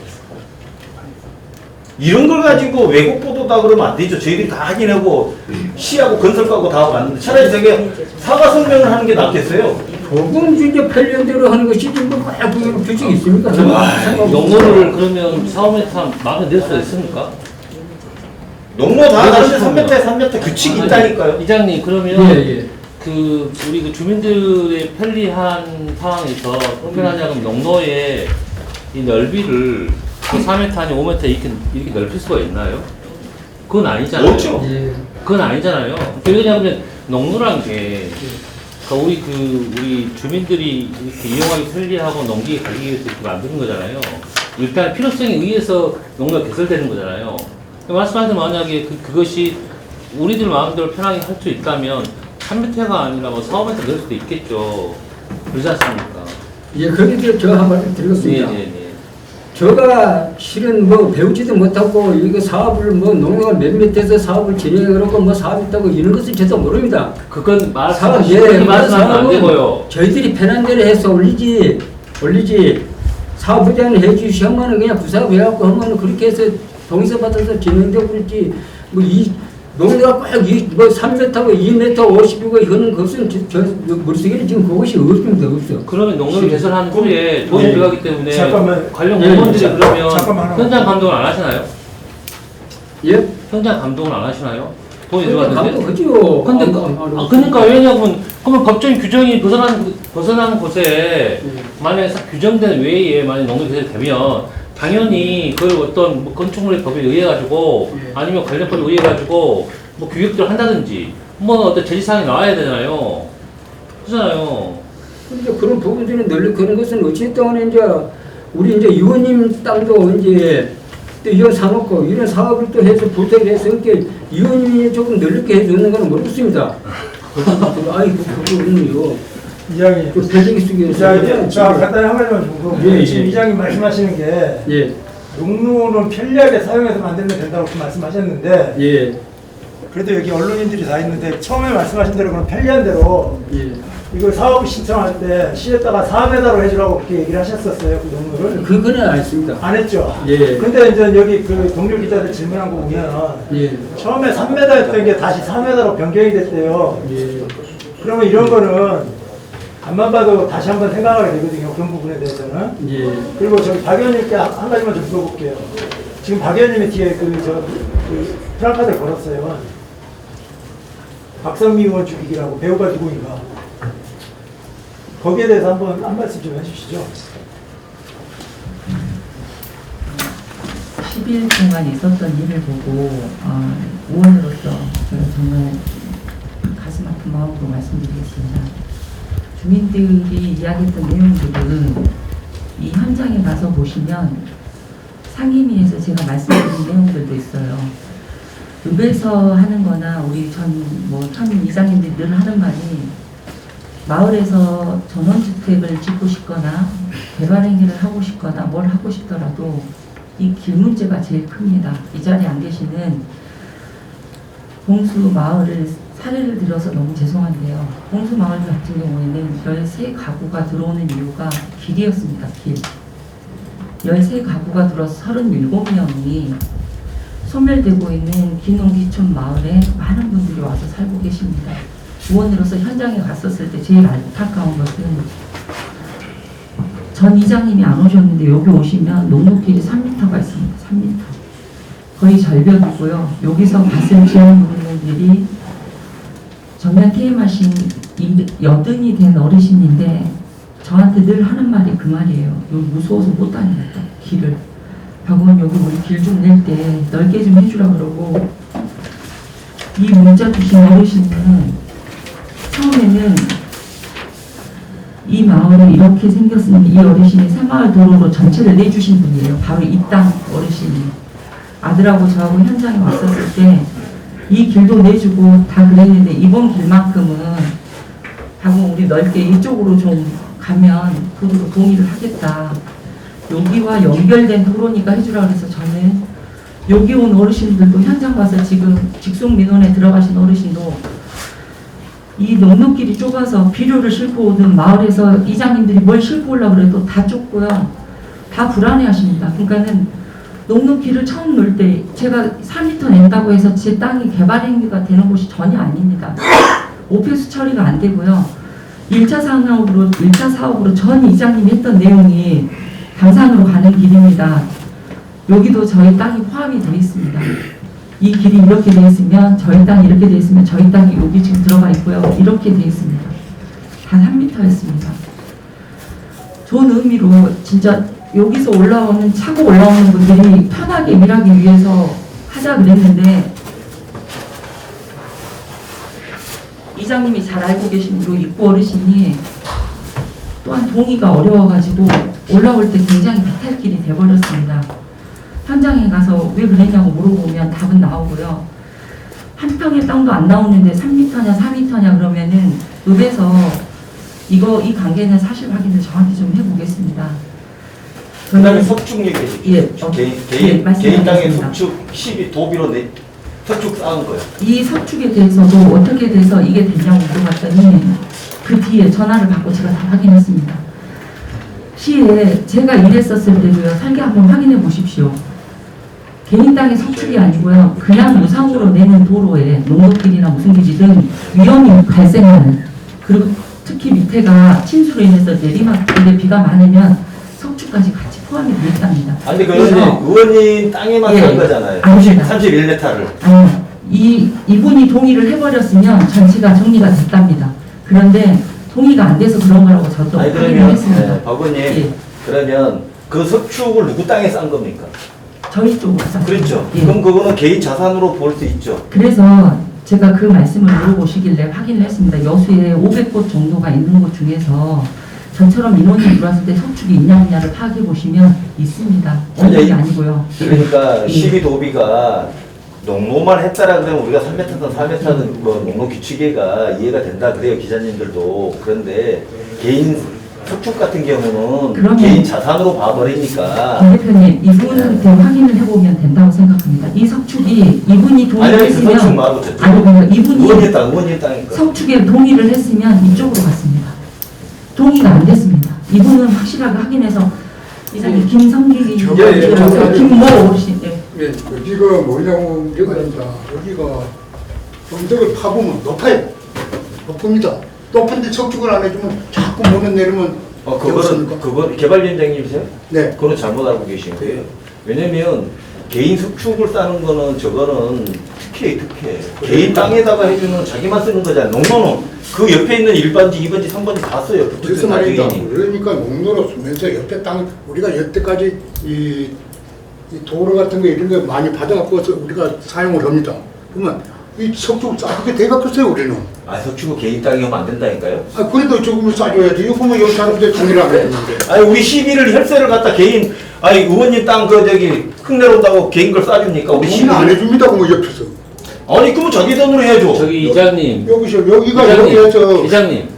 이런 걸 가지고 외국 보도다 그러면 안 되죠. 저희들이 다 확인하고 시하고 건설가고 다 하고 왔는데 차라리 저게 사과 설명을 하는 게 낫겠어요. 조금 진짜 편리대로 하는 것이 지금 그 규칙이 있습니까? 용어를 그러면 4-5m 마음에 낼 수 있습니까? 농로 다 다른데 3m에 3m 규칙이 있다니까요. 이장님 그러면 예. 우리 그 주민들의 편리한 상황에서 평균하자금 농로의 이 넓이를 그 4m 아니 5m 이렇게 넓힐 수가 있나요? 그건 아니잖아요. 없죠. 예. 그건 아니잖아요. 왜냐하면 농로란 게 그러니까 우리 주민들이 이렇게 이용하기 편리하고 농기에 가기 위해서 이렇게 만드는 거잖아요. 일단 필요성에 의해서 농로가 개설되는 거잖아요. 말씀하신 만약에 그것이 우리들 마음대로 편하게 할 수 있다면 3m가 아니라 뭐 4, 5m 될 수도 있겠죠. 그렇지 않습니까? 예, 거기서 저 한 말씀 드리겠습니다. 네. 저가 실은 뭐 배우지도 못하고 이거 사업을 뭐 농협을 몇몇해서 사업을 진행하고 뭐 사업이 있다고 이런 것은 저도 모릅니다. 그건 사업, 말씀하시면 안 되고요. 저희들이 편한 대로 해서 올리지. 사업부장을 해주시면은 그냥 부사업 해갖고 하면은 그렇게 해서 동의서 받아서 진행되고 그렇지. 뭐 이 농가가 꼭뭐 3m고 2m 50이고 이거는 그것은 저 머릿속에 지금 그것이 없습니다. 없어. 그러면 농로를 개설한 후에 돈이 들어가기 때문에 잠깐만. 관련 예, 공무원들이 자, 그러면 잠깐만. 현장 감독을 안 하시나요? 예? 현장 감독을 안 하시나요? 돈이 감독 들어갔는데? 하죠. 근데 그러니까 왜냐면 그러면 법적인 규정이 벗어나는 곳에 만약에 규정된 외에 만약 농로 개설이 되면 당연히 그 어떤 뭐 건축물의 법에 의해 가지고 예. 아니면 관련법에 의해 가지고 뭐 규격들을 한다든지 뭐 어떤 제지사항이 나와야 되잖아요. 그렇잖아요. 근데 그런 부분들은 늘 그런 것은 어쨌든 간에 이제 우리 이제 의원님 땅도 이제 또 이런 사놓고 이런 사업을 또 해서 부탁을 해서 이렇게 의원님이 조금 넓게 해주는 건 모르겠습니다. 아이고 그거는요. 이장님, 그 배정이 쓰기 이장님, 자 간단히 한 가지만 좀 물어볼게요. 예, 예. 지금 이장님 말씀하시는 게 예, 농로는 편리하게 사용해서 만들면 된다고 말씀하셨는데 예, 그래도 여기 언론인들이 다 있는데 처음에 말씀하신 대로 그럼 편리한 대로 예. 이걸 사업 신청할 때 시에다가 4m로 해주라고 그렇게 얘기를 하셨었어요. 그 농로를 그거는 안 했습니다. 안 했죠. 예. 근데 이제 여기 그 동료 기자들 질문한 거 보면 예, 처음에 3m였던 게 다시 4m로 변경이 됐대요. 예. 그러면 이런 거는 간만 봐도 다시 한번 생각하게 되거든요. 그런 부분에 대해서는. 예. 그리고 저기 박 의원님께 한 가지만 좀 물어볼게요. 지금 박 의원님이 뒤에 그 플래카드를 걸었어요. 박선미 의원 죽이기라고 배우가 누구인가. 거기에 대해서 한 말씀 좀 해주시죠. 10일 동안 있었던 일을 보고 의원으로서 제가 정말 가슴 아픈 마음으로 말씀드리겠습니다. 주민들이 이야기했던 내용들은 이 현장에 가서 보시면 상임위에서 제가 말씀드린 내용들도 있어요. 읍에서 하는 거나 우리 현 이장님들이 늘 하는 말이 마을에서 전원주택을 짓고 싶거나 개발행위를 하고 싶거나 뭘 하고 싶더라도 이 길 문제가 제일 큽니다. 이 자리에 안 계시는 봉수 마을을 사례를 들어서 너무 죄송한데요. 봉수 마을 같은 경우에는 13가구가 들어오는 이유가 길이었습니다. 길. 13가구가 들어서 37명이 소멸되고 있는 기농기촌 마을에 많은 분들이 와서 살고 계십니다. 의원으로서 현장에 갔었을 때 제일 안타까운 것은 전 이장님이 안 오셨는데 여기 오시면 농로길이 3m가 있습니다. 3m. 거의 절벽이고요. 여기서 밭을 지은 분들이 정말 퇴임하신 여든이 된 어르신인데 저한테 늘 하는 말이 그 말이에요. 여기 무서워서 못 다니겠다. 길을. 병원 여기 우리 길 좀 낼 때 넓게 좀 해주라 그러고 이 문자 주신 어르신은 처음에는 이 마을이 이렇게 생겼으니 이 어르신이 새마을 도로로 전체를 내주신 분이에요. 바로 이 땅 어르신이. 아들하고 저하고 현장에 왔었을 때 이 길도 내주고 다 그랬는데 이번 길만큼은 하고 우리 넓게 이쪽으로 좀 가면 도로로 동의를 하겠다. 여기와 연결된 도로니까 해주라 그래서 저는 여기 온 어르신들도 현장 가서 지금 직속민원에 들어가신 어르신도 이 농로길이 좁아서 비료를 싣고 오든 마을에서 이장님들이 뭘 싣고 오려고 그래도 다 좁고요. 다 불안해 하십니다. 그러니까는 농로길을 처음 놓을 때 제가 4m 낸다고 해서 제 땅이 개발행위가 되는 곳이 전혀 아닙니다. 오폐수 처리가 안 되고요. 1차 사업으로 전 이장님이 했던 내용이 당산으로 가는 길입니다. 여기도 저희 땅이 포함이 되어 있습니다. 이 길이 이렇게 돼 있으면 저희 땅이 이렇게 돼 있으면 저희 땅이 여기 지금 들어가 있고요. 이렇게 돼 있습니다. 단 3m였습니다. 좋은 의미로 진짜 여기서 차고 올라오는 분들이 편하게 일하기 위해서 하자 그랬는데 이장님이 잘 알고 계신 대로 입구 어르신이 또한 동의가 어려워가지고 올라올 때 굉장히 비탈길이 돼버렸습니다. 현장에 가서 왜 그랬냐고 물어보면 답은 나오고요. 한 평의 땅도 안 나오는데 3m냐 4m냐 그러면은 읍에서 이 관계는 사실 확인을 정확히 좀 해보겠습니다. 그다음에 석축 얘기해 예, 개인 말씀하겠습니다. 땅에 석축 12 도비로 석축 쌓은 거예요. 이 석축에 대해서도 어떻게 돼서 이게 됐냐고 물어봤더니 그 뒤에 전화를 받고 제가 다 확인했습니다. 시에 제가 일했었을 때도요. 설계 한번 확인해 보십시오. 개인 땅의 석축이 아니고요. 그냥 무상으로 내는 도로에 농도길이나 무슨 길이든 위험이 발생하는, 그리고 특히 밑에가 침수로 인해서 내리막길에 비가 많으면 석축까지 같이 포함이 되어 있답니다. 아니 그거는 의원님 땅에만 산 거잖아요. 아닙니다. 31m를. 아니요. 이분이 동의를 해버렸으면 전체가 정리가 됐답니다. 그런데 동의가 안 돼서 그런 거라고 저도 아니 확인을 그러면 했습니다. 박 의원님 예. 그러면 그 석축을 누구 땅에 싼 겁니까? 저희 쪽으로 쌌습니다. 그렇죠. 예. 그럼 그거는 개인 자산으로 볼 수 있죠. 그래서 제가 그 말씀을 물어보시길래 확인을 했습니다. 여수에 500곳 정도가 있는 곳 중에서 저처럼 민원이 들어왔을 때 석축이 있냐 없냐를 파악해 보시면 있습니다. 없는 게 아니고요. 그러니까 예. 12도비가 농로만 했다라 그러면 우리가 3m든 4m든 뭐 농로 규칙에가 이해가 된다 그래요 기자님들도. 그런데 개인 석축 같은 경우는 그러면- 개인 자산으로 봐버리니까. 김 대표님, 이분한테 확인을 해보면 된다고 생각합니다. 이 석축이 이분이 동의를 아니 그 석축 했으면 말고 저쪽. 아니 그러니까 이분이 의원님 땅이니까. 석축에 동의를 했으면 이쪽으로 갔습니다. 동의가 안 됐습니다. 이분은 확실하게 확인해서 이사님 김성길이 김모 어르신 예, 여기가 뭐냐고 여기가 언덕을 파보면 높아요. 높습니다. 높은데 석축을 안 해주면 자꾸 모는 내리면 그거 개발위원장님이세요? 네. 그거는 잘못 알고 계신 거예요. 왜냐면 개인 석축을 쌓는 거는 저거는 특혜. 개인 땅에다가 해주는 자기만 쓰는 거잖아요. 농로는 그 옆에 있는 1번지, 2번지, 3번지 다 써요. 그래서 말입니다. 나중에. 그러니까 농로로 쓰면서 옆에 땅 우리가 여태까지 이 도로 같은 거 이런 거 많이 받아갖고 우리가 사용을 합니다. 그러면 이 석축 싸게 돼갖고서요 우리는. 아 석축은 개인 땅이 하면 안 된다니까요? 아 그래도 조금은 싸줘야지. 이거 보면 여기 사람들 동의를 안 했는데. 아니 우리 시비를 혈세를 갖다 개인 아니 의원님 땅 그 저기 흙내려온다고 개인 걸 싸줍니까? 우리 동의는 안 시비 해줍니다. 그러면 옆에서. 아니 그러면 자기 돈으로 해야죠. 저기 이장님, 여기가 여기에서 이장님,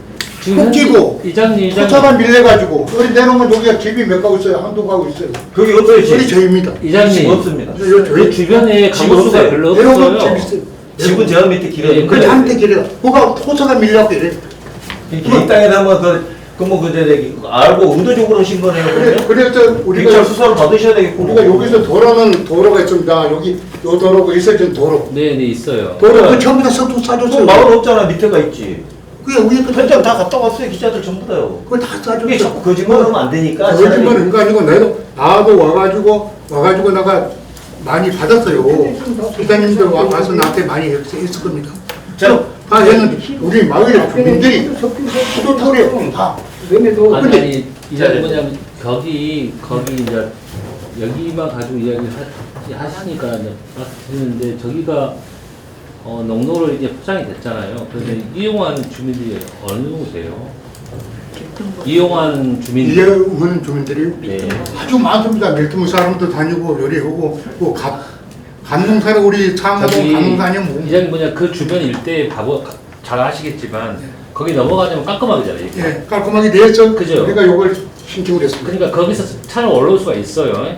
지금 꼭 끼고 이장님, 토차만 밀려가지고 여기 내놓으면 여기가 집이 몇 가구 있어요. 한두 가구 있어요. 그게 없어요. 여기 저입니다. 이장님, 없습니다. 그 주변에 지금 가구수가 없어요. 별로 내놓으면 없어요. 집 있어요. 집은 저 밑에 길어요. 예, 그 한테 길어. 그가 토차가 밀려고 이래. 개인 땅에다 뭐 저기 알고 의도적으로 하신 거네요. 그러면 그래서 우리가 경찰 수사를 받으셔야 되겠고. 우리가 여기서 도로가 있습니다. 여기 요 도로가 있어진 도로. 네, 있어요. 도로 그 전부 다 석축 그 싸줬어요. 마을 없잖아. 밑에가 있지. 그게 위에 그 현장 다 갔다 왔어요. 기자들 전부 다요. 그걸 다 이게 싸줬어요. 자꾸 거짓말하면 안 되니까. 거짓말은 거 아니고 나도 와가지고 내가 많이 받았어요. 기자님들 와서 나한테 많이 했을 겁니다. 자, 다 했는데 우리 마을의 주민들이 수도토리에 다. 아니 이장님 뭐냐면 거기 이제 여기만 가지고 이야기 하시니까 이제 말씀드리는데 저기가 농로로 이제 포장이 됐잖아요. 그래서 이용한 주민들이 어느 정도 돼요? 이용한 주민들. 이해하는 주민들이 네. 아주 많습니다. 밀트무 사람도 다니고 요리하고 뭐 감농사는 우리 상하동 저기 감농사는 뭐 이장님 뭐냐 그 주변 일대 잘 아시겠지만 거기 넘어가자면 깔끔하잖아요. 이게. 예, 깔끔하게 되었죠. 그죠? 우리가 요걸 신청을 했습니다. 그러니까 거기서 차를 올라올 수가 있어요.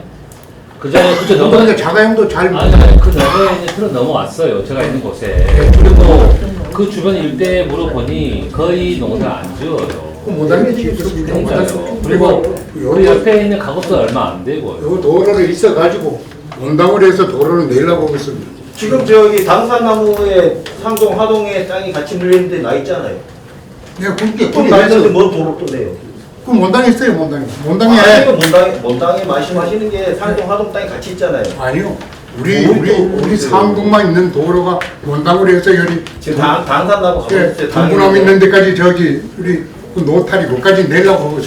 그 전에 그저 그러니까 자가용도 잘 아니 그 넘어에 이제 틀어 넘어왔어요. 제가 있는 곳에. 그리고 그 주변 일대에 물어보니 거의 농사 안 지어요. 못하는 게 지었습니다. 그러니까요. 그리고 그 옆에 있는 가구도 얼마 안 되고요. 요 도로를 있어가지고 원당을 해서 도로를 내려고 하고 있습니다. 지금 저기 당산나무에 상동 하동에 땅이 같이 밀리는데 나 있잖아요. 네, 그렇게 또 나 있는데 뭔 도로 또 내요? 그 원당에 있어요, 원당에. 원당에 몬당에 말씀하시는 게 상동 하동 땅이 같이 있잖아요. 아니요. 우리 상동만 있는 도로가 원당으로 해서 여기 지금 당산나고 동구남 있는 데까지 저기 우리 그 노탈이 거기까지 내려고 하고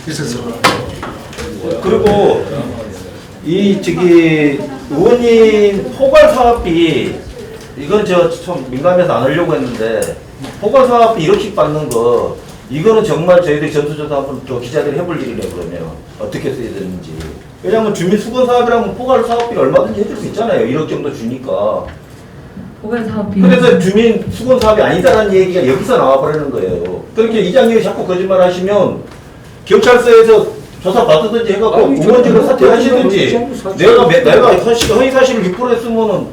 있었어. 그리고 이 저기 의원님 포괄 사업비 이건 저 좀 민감해서 안 하려고 했는데 포괄 사업비 1억씩 받는 거 이거는 정말 저희들이 전수조사 한번 저 기자들이 해볼 일이네요. 그러면 어떻게 써야 되는지. 왜냐하면 주민 수건 사업이라면 포괄 사업비를 얼마든지 해줄 수 있잖아요. 1억 정도 주니까. 포괄 사업비. 그래서 주민 수건 사업이 아니다라는 얘기가 여기서 나와버리는 거예요. 그렇게 이장님이 자꾸 거짓말 하시면 경찰서에서 조사 받든지 해갖고 의원직을 사퇴하시든지 내가 허위 사실을 6% 했으면은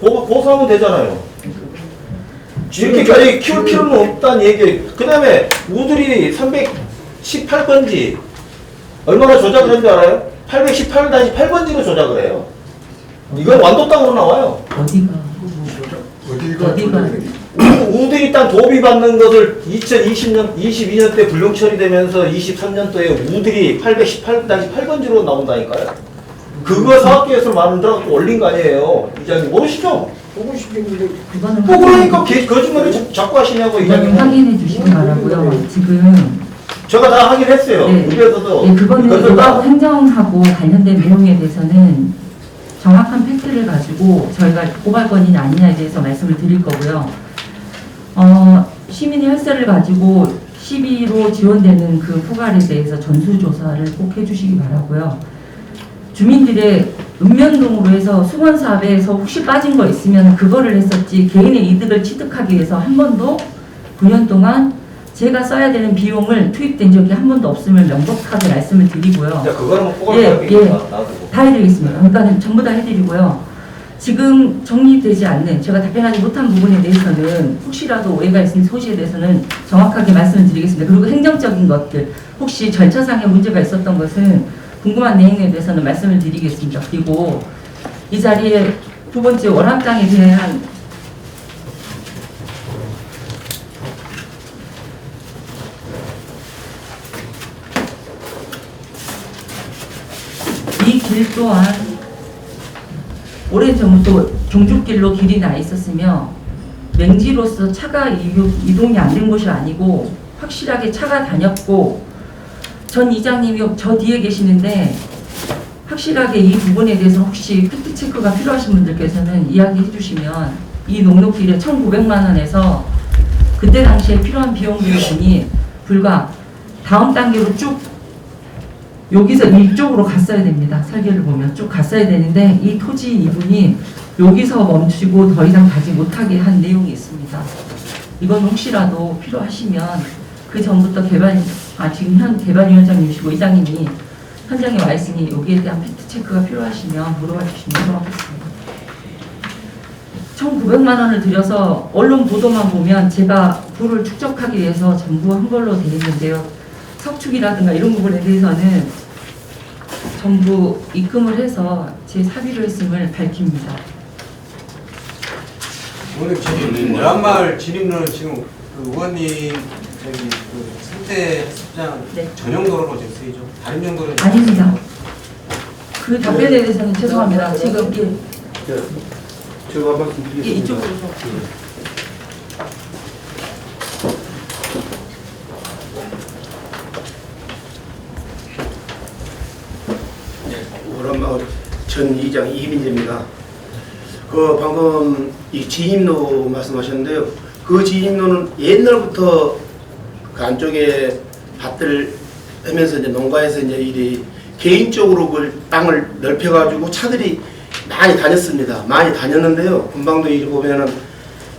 고소하면 되잖아요. 이렇게까지 키울 필요는 없다는 얘기. 그 다음에 우들이 318번지 얼마나 조작을 했는지 알아요? 818-8번지로 조작을 해요. 이건 완도땅으로 나와요. 어디가 우들이 땅 도비 받는 것을 2020년, 22년 때 불용 처리되면서 23년도에 우들이 818-8번지로 나온다니까요. 그거 사업계획서를 만들어갖고 올린 거 아니에요. 이장님 모르시죠? 그거는 그러니까 거짓말을 자꾸 하시냐고 이장님. 확인해 주시기 바라고요. 지금 제가 다 확인했어요. 네. 그래서도 네, 그거는 이것을 노가부 행정하고 관련된 내용에 대해서는 정확한 팩트를 가지고 저희가 고발 건이냐 아니냐에 대해서 말씀을 드릴 거고요. 시민의 혈세를 가지고 시비로 지원되는 그 포괄에 대해서 전수조사를 꼭 해주시기 바라고요. 주민들의 읍면동으로 해서 수건 사업에서 혹시 빠진 거 있으면 그거를 했었지 개인의 이득을 취득하기 위해서 한 번도 9년 동안 제가 써야 되는 비용을 투입된 적이 한 번도 없음을 명백하게 말씀을 드리고요. 그거는 포괄사업이니까 놔두고. 다 해드리겠습니다. 그러니까 전부 다 해드리고요. 지금 정리되지 않는 제가 답변하지 못한 부분에 대해서는 혹시라도 오해가 있는 소지에 대해서는 정확하게 말씀을 드리겠습니다. 그리고 행정적인 것들 혹시 절차상의 문제가 있었던 것은 궁금한 내용에 대해서는 말씀을 드리겠습니다. 그리고 이 자리에 두 번째 월암땅에 대한 이 길 또한 오래전부터 종주길로 길이 나 있었으며 맹지로서 차가 이동이 안 된 곳이 아니고 확실하게 차가 다녔고 전 이장님이 저 뒤에 계시는데 확실하게 이 부분에 대해서 혹시 팩트체크가 필요하신 분들께서는 이야기해 주시면 이 녹록길에 1,900만 원에서 그때 당시에 필요한 비용들이 불과 다음 단계로 쭉 여기서 이쪽으로 갔어야 됩니다. 설계를 보면 쭉 갔어야 되는데 이 토지 이분이 여기서 멈추고 더 이상 가지 못하게 한 내용이 있습니다. 이건 혹시라도 필요하시면 그 전부터 지금 현 개발위원장님이시고 이장님이 현장에 와 있으니 여기에 대한 팩트체크가 필요하시면 물어봐 주시면 하겠습니다. 1,900만 원을 들여서 언론 보도만 보면 제가 부를 축적하기 위해서 전부 한 걸로 되어 있는데요. 석축이라든가 이런 부분에 대해서는 전부 입금을 해서 제 사비로 했음을 밝힙니다. 오늘 지금 외환마을 진입로는 지금 그 의원님 저기 그 상태 습장 네. 전용 도로로 지금 쓰이죠? 다른 용도로는 아닙니다. 그 답변에 대해서는 죄송합니다. 지금 제가 말씀드리겠습니다. 이쪽으로 월암마을 전 이장 이민재입니다. 그 방금 이 진입로 말씀하셨는데요. 그 진입로는 옛날부터 그 안쪽에 밭을 하면서 이제 농가에서 이제 일이 개인적으로 그 땅을 넓혀가지고 차들이 많이 다녔습니다. 많이 다녔는데요. 금방도 일 보면은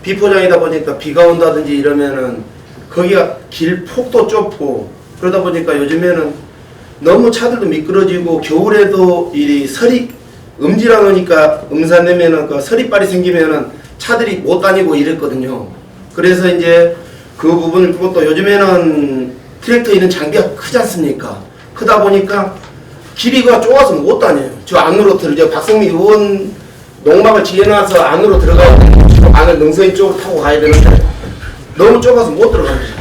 비포장이다 보니까 비가 온다든지 이러면은 거기가 길 폭도 좁고 그러다 보니까 요즘에는 너무 차들도 미끄러지고 겨울에도 이 서리 음지라 놓으니까 음산 내면은 그 서리발이 생기면은 차들이 못 다니고 이랬거든요. 그래서 이제 그 부분을 두고 또 요즘에는 트랙터 있는 장비가 크지 않습니까? 크다 보니까 길이가 좁아서 못 다녀요. 저 안으로 들죠. 박성미 의원 농막을 지어놔서 안으로 들어가야 되는데 안을 능선이 쪽으로 타고 가야 되는데 너무 좁아서 못 들어갑니다.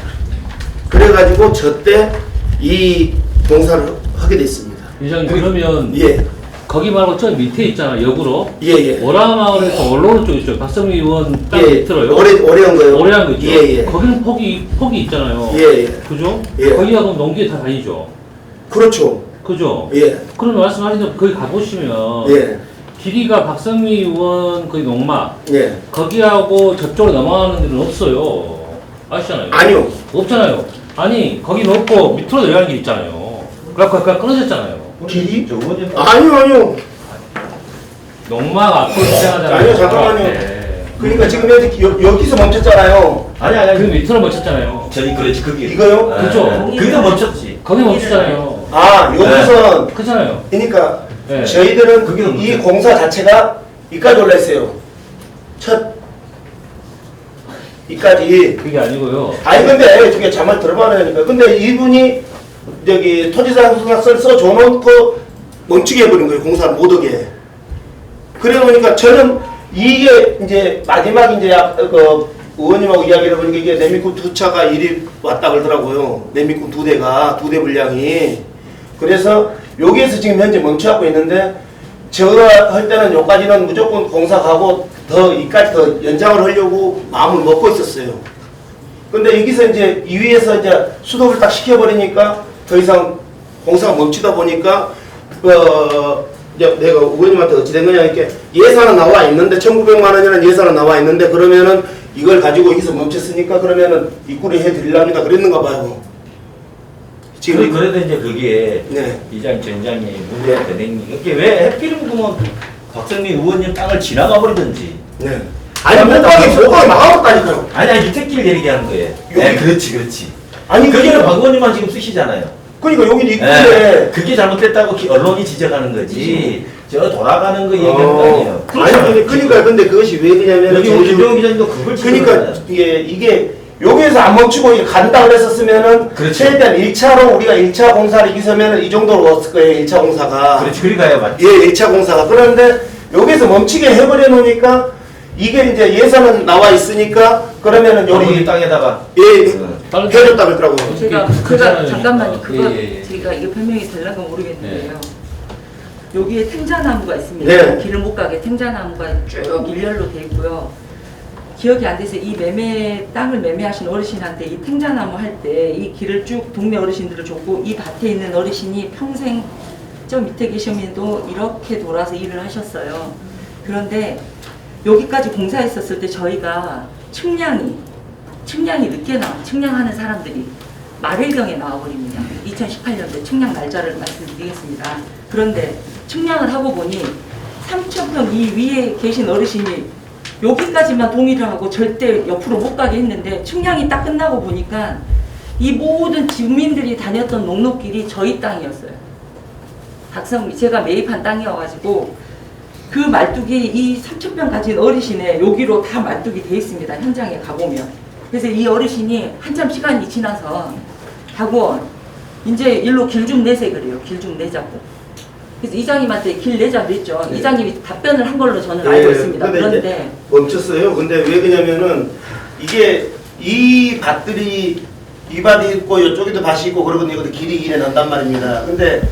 그래가지고 저 때 이 공사를 하게 됐습니다. 이장님 그러면 예. 거기 말고 저 밑에 있잖아, 역으로. 예예. 오라마을에서 원로원 쪽 있죠. 박성미 의원 땅 예. 밑으로요. 오래한 거요. 오래한 거 있죠. 예예. 거기는 폭이 있잖아요. 예예. 그죠? 예. 거기하고 농기에 다 다니죠. 그렇죠. 그죠? 예. 그런 말씀하시는데 거기 가보시면 예. 길이가 박성미 의원 거기 농마 예. 거기하고 저쪽으로 넘어가는 데는 없어요. 아시잖아요. 아니요. 없잖아요. 아니 거기 넣고 밑으로 내려가는 길 있잖아요. 그래갖고 아까 끊어졌잖아요. 길이? 저 의원님 아니요. 농마가 앞으로 진행하잖아요. 아니요, 잠깐만요. 네. 그러니까 지금 여기서 멈췄잖아요. 아니 그 밑으로 멈췄잖아요. 저기 그렇지 그게 이거요? 그죠? 그게 멈췄지. 거기 멈췄잖아요. 아, 여기서 그렇잖아요. 그러니까 네. 저희들은 그게 이 문제죠. 공사 자체가 이까지 올라있어요. 이까지. 그게 아니고요. 아니 근데 저게 잠을 들어봐라니까. 근데 이분이 저기 토지사항수가 써줘놓고 멈추게 해버린 거예요. 공사를 못하게. 그래 보니까 저는 이게 이제 마지막 이제 그 의원님하고 이야기를 해보니까 이게 레미콘 2차가 일이 왔다 그러더라고요. 레미콘 2대가 2대 분량이. 그래서 여기에서 지금 현재 멈춰갖고 있는데 제가 할 때는 여기까지는 무조건 공사 가고 더 이까지 더 연장을 하려고 마음을 먹고 있었어요. 근데 여기서 이제 이 위에서 이제 수도를 딱 시켜버리니까 더 이상 공사가 멈추다 보니까 이제 내가 의원님한테 어찌 된 거냐 이렇게 예산은 나와 있는데 1,900만 원이라는 예산은 나와 있는데 그러면은 이걸 가지고 여기서 멈췄으니까 그러면은 입구를 해드리랍니다 그랬는가 봐요. 지금 그래도 이제 그게 네. 이장 전장이 문제가 되는 게 이게 왜 해필이면 그러면 박성미 의원님 땅을 지나가 버리든지. 네. 아니 못가게 막아버렸다니까요. 아니 유택길 내리게 하는 거예요. 네, 그렇지. 아니 그게는 박 의원님만 지금 쓰시잖아요. 그러니까 여기 입구에 네, 그게 잘못됐다고 언론이 지적하는 거지. 저 돌아가는 거 얘기하는 거 아니에요. 아니 그러니까 근데 그것이 왜 그러냐면 여기 우리 김병호 기자님도 그걸 그러니까 이게 여기에서 안 멈추고 이게 간다 그랬었으면은 그렇죠. 최대한 1차로 우리가 1차 공사를 이기서면은 이 정도로 왔을 거예요. 1차 공사가. 그렇지 그리 가야 맞지. 예, 1차 공사가. 그런데 여기서 멈추게 해버려 놓으니까 이게 이제 예산은 나와 있으니까 그러면은 여기 여기 땅에다가 예 해줬다 그러더라고요. 제가 그잖아요. 잠깐만요. 그거 예. 제가 이게 설명이 될란가 모르겠는데요. 여기에 탱자나무가 있습니다. 네. 길을 못 가게 탱자나무가 쭉 일렬로 돼 있고요. 기억이 안 돼서 이 땅을 매매하신 어르신한테 이 탱자나무 할 때 이 길을 쭉 동네 어르신들을 줬고 이 밭에 있는 어르신이 평생 저 밑에 계시면도 이렇게 돌아서 일을 하셨어요. 그런데 여기까지 공사했었을 때 저희가 측량이 늦게 측량하는 사람들이 말일경에 나와버립니다. 2018년도에 측량 날짜를 말씀드리겠습니다. 그런데 측량을 하고 보니 3,000평 이 위에 계신 어르신이 여기까지만 동의를 하고 절대 옆으로 못 가게 했는데 측량이 딱 끝나고 보니까 이 모든 주민들이 다녔던 농로길이 저희 땅이었어요. 박성미 제가 매입한 땅이어가지고 그 말뚝이 이 3,000평 가진 어르신의 여기로 다 말뚝이 돼 있습니다. 현장에 가보면. 그래서 이 어르신이 한참 시간이 지나서 하고 이제 일로 길 좀 내세 그래요. 길 좀 내자고. 그래서 이장님한테 길 내자 그랬죠. 네. 이장님이 답변을 한 걸로 저는 알고 있습니다. 그런데 멈췄어요. 근데 왜 그러냐면은 이게 이 밭들이 이 밭이 있고 이쪽에도 밭이 있고 그러거든요. 근데 길이 난단 말입니다. 근데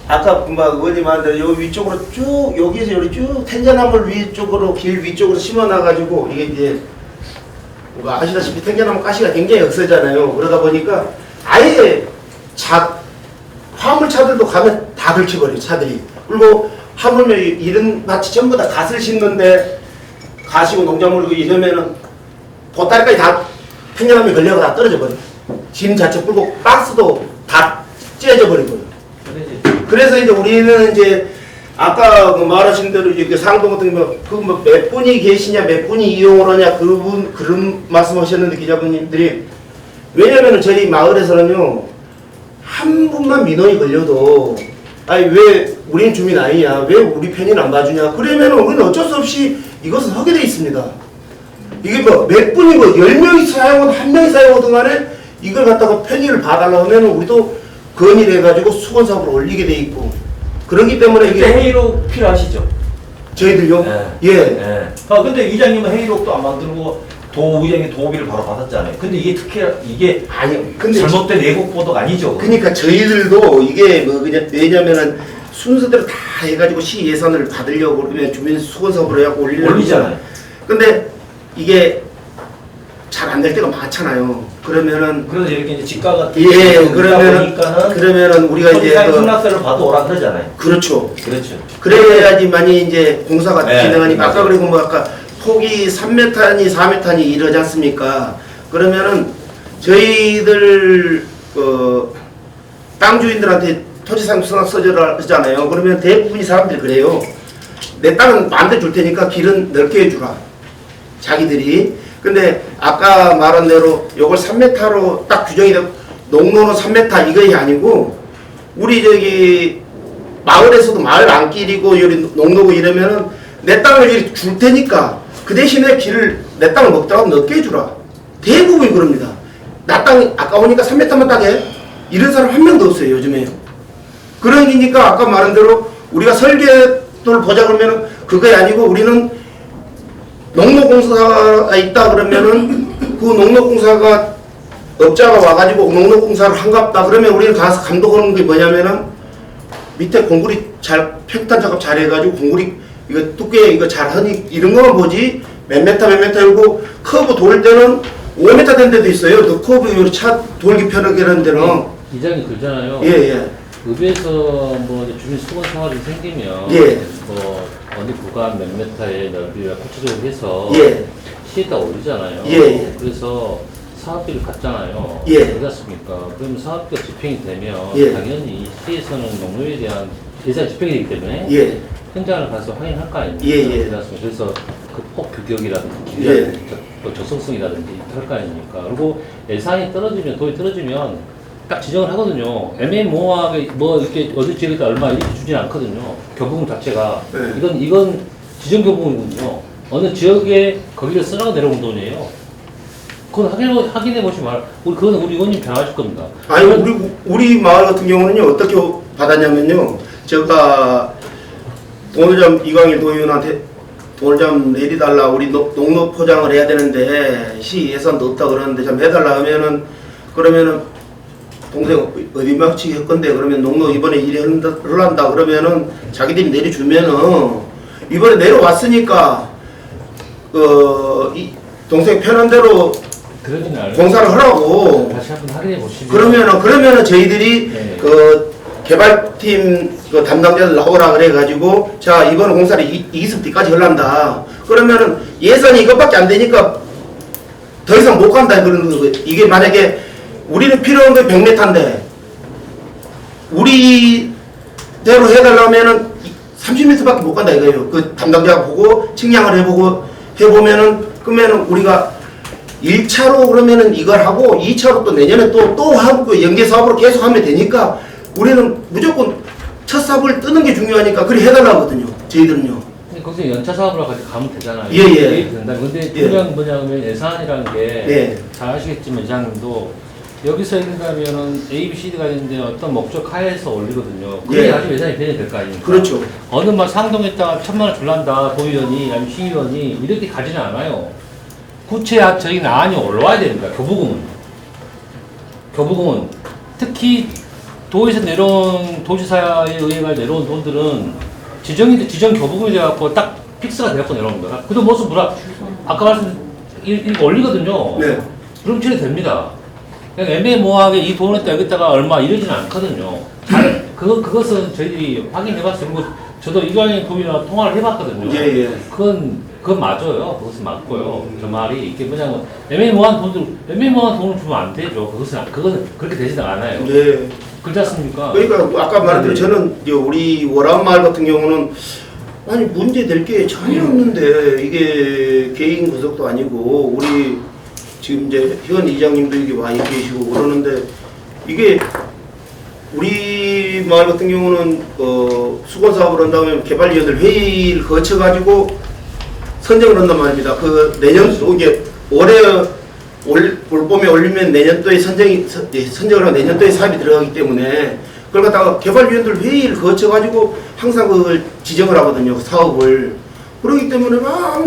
아까 막 의원님 말한 요 위쪽으로 쭉 여기서 여기 쭉 텐자나무를 위쪽으로 길 위쪽으로 심어놔가지고 이게 이제 뭐 아시다시피 텐자나무 가시가 굉장히 억세잖아요. 그러다 보니까 아예 화물차들도 가면 다 걸쳐버려요. 차들이. 그리고 하물며 이런 밭이 전부 다 갓을 심는데 가시고 농작물 이러면은 보따리까지 다 텐자나무에 걸려서 다 떨어져 버려요. 짐 자체 불고 박스도 다 찢어져 버리고요. 그래서 이제 우리는 이제 아까 그 말하신 대로 이제 상동 같은 거 몇 분이 계시냐 몇 분이 이용을 하냐 그런 말씀하셨는데 기자분님들이 왜냐면은 저희 마을에서는요 한 분만 민원이 걸려도 아니 왜 우리는 주민 아니냐 왜 우리 편의는 안 봐주냐 그러면은 우리는 어쩔 수 없이 이것은 하게 돼 있습니다. 이게 뭐 몇 분이 뭐 10명이 사용하든 1명이 사용하든 간에 이걸 갖다가 편의를 봐달라 하면 우리도 건의를 해가지고 수건사업으로 올리게 돼 있고 그렇기 때문에 이게 회의록 필요하시죠? 저희들요? 네. 예. 근데 이장님은 회의록도 안 만들고 도의장이 도의를 바로 받았잖아요. 근데 이게 이게 아니요. 근데 잘못된 왜곡 보도가 아니죠. 그러니까 저희들도 이게 뭐 그냥 왜냐면은 순서대로 다 해가지고 시 예산을 받으려고 그러면 주민 수건 사업을 해갖고 올리잖아요. 근데 이게 잘 안 될 때가 많잖아요. 그러면은 그래서 이렇게 이제 집가 같은 예, 거 그러면은 우리가 이제 승낙서를 받아 오라 그러잖아요. 그렇죠. 그렇죠. 그래야지만이 이제 공사가 네, 진행하니까 아까 맞아요. 그리고 뭐 아까 폭이 3m니 4m니 이러지 않습니까? 그러면은 저희들 땅 주인들한테 토지상 승낙서를 하잖아요. 그러면 대부분이 사람들이 그래요. 내 땅은 마음대로 줄 테니까 길은 넓게 해주라. 자기들이. 근데 아까 말한 대로 요걸 3m로 딱 규정이 되고 농로는 3m 이것이 아니고 우리 저기 마을에서도 마을 안길이고 여기 농로고 이러면은 내 땅을 여기 줄 테니까 그 대신에 길을 내 땅을 먹더라도 넓게 해주라. 대부분이 그럽니다. 나 땅이 아까우니까 3m만 따게 이런 사람 한 명도 없어요 요즘에. 그러니까 아까 말한 대로 우리가 설계도를 보자 그러면은 그게 아니고 우리는 농로공사가 있다 그러면은 그 농로공사가 업자가 와가지고 농로공사를 한갑다 그러면 우리는 가서 감독하는 게 뭐냐면은 밑에 공구리 잘 평탄 작업 잘 해가지고 공구리 이거 두께 이거 잘 하니 이런 거만 보지 몇 메타 이고 커브 돌 때는 5m 된 데도 있어요. 그 커브 요 차 돌기 편하게 하는 데는 이장이 그러잖아요. 예예. 읍에서 뭐 이제 주민 수건 생활이 생기면 예. 뭐 어느 구간 몇 메타의 넓이를 구체적으로 해서 예. 시에다 올리잖아요. 예. 그래서 사업비를 갖잖아요. 예. 그렇지 않습니까? 그럼 사업비가 집행이 되면 예. 당연히 시에서는 농로에 대한 예산 집행이 되기 때문에 예. 현장을 가서 확인할 거 아닙니까? 예, 예. 그래서 그 폭 규격이라든지 예. 길이라든지 뭐 적성성이라든지 할 거 아닙니까? 그리고 예산이 떨어지면 돈이 떨어지면 딱 지정을 하거든요. 애매모호하게 뭐 이렇게 어디 지역에다 얼마 이렇게 주진 않거든요. 교부금 자체가 네. 이건 지정 교부금이거든요. 어느 지역에 거기를 쓰라고 내려온 돈이에요. 그건 확인해 보시면 그건 우리 의원님 변하실 겁니다. 아니 우리 마을 같은 경우는요 어떻게 받았냐면요 제가 돈을 좀 이광일 도의원한테 돈을 좀 내리달라 우리 농로 포장을 해야 되는데 시 예산도 없다 그러는데 좀 해달라 하면은 그러면은 동생 어디 막치기 할 건데 그러면 농로 이번에 일이 흘러난다 그러면은 자기들이 내려주면은 이번에 내려왔으니까 이 동생 편한 대로 그러지는 않아요. 공사를 하라고. 다시 한번 확인해 보시면 그러면은 저희들이 네. 그 개발팀 그 담당자들 나오라 그래가지고 자 이번 공사를 이습 뒤까지 흘란다. 그러면은 예산이 이것밖에 안 되니까 더 이상 못 간다 그러는 거예요. 이게 만약에 우리는 필요한 게 100m인데 우리대로 해달라면은 30m밖에 못 간다 이거예요. 그 담당자가 보고 측량을 해보고 해보면은 그러면은 우리가 1차로 그러면은 이걸 하고 2차로 또 내년에 또 하고 그 연계 사업으로 계속 하면 되니까 우리는 무조건 첫 사업을 뜨는 게 중요하니까 그렇게 해달라거든요. 저희들은요. 근데 거기서 연차 사업으로 같이 가면 되잖아요. 예, 예. 그게 된다. 근데 예. 중요한 뭐냐면 예산이라는 게 예. 잘 아시겠지만 이장님도 여기서 예를 들면 A, B, C, D가 있는데 어떤 목적 하에서 올리거든요. 그게 예. 아주 예산이 변이 될 거 아닙니까? 그렇죠. 어느 막 상동에다가 1,000만 원 줄란다 도의원이 아니면 시의원이 이렇게 가지는 않아요. 구체적인 안이 올라와야 됩니다. 교부금은 특히 도에서 내려온 도지사에 의해 내려온 돈들은 지정 교부금이 돼갖고 딱 픽스가 돼갖고 내려옵니다. 그도 무슨 아까 말씀 이거 올리거든요. 네. 그럼 처리 됩니다. 그냥 애매모호하게 이 돈을 여기다가 얼마 이러지는 않거든요. 그것은 저희들이 확인해봤어요. 저도 이광희 도의원이랑 통화를 해봤거든요. 예. 그건 맞아요. 그것은 맞고요. 저 말이 이게 뭐냐면 애매모호한 돈을 주면 안 되죠. 그거는 그렇게 되지도 않아요. 네. 그렇지 않습니까? 그러니까 아까 말한 대로 네. 저는 이제 우리 워라운 마을 같은 경우는 아니 문제 될 게 전혀 없는데 이게 개인 구석도 아니고 우리 지금 이제 현 이장님도 이게 와 계시고 그러는데 이게 우리 마을 같은 경우는 수건 사업을 한 다음에 개발위원들 회의를 거쳐가지고 선정을 한단 말입니다. 그 내년도 이게 올해 올 봄에 올리면 내년도에 선정을 하고 내년도에 사업이 들어가기 때문에 그걸 갖다가 개발위원들 회의를 거쳐가지고 항상 그걸 지정을 하거든요. 사업을. 그러기 때문에 막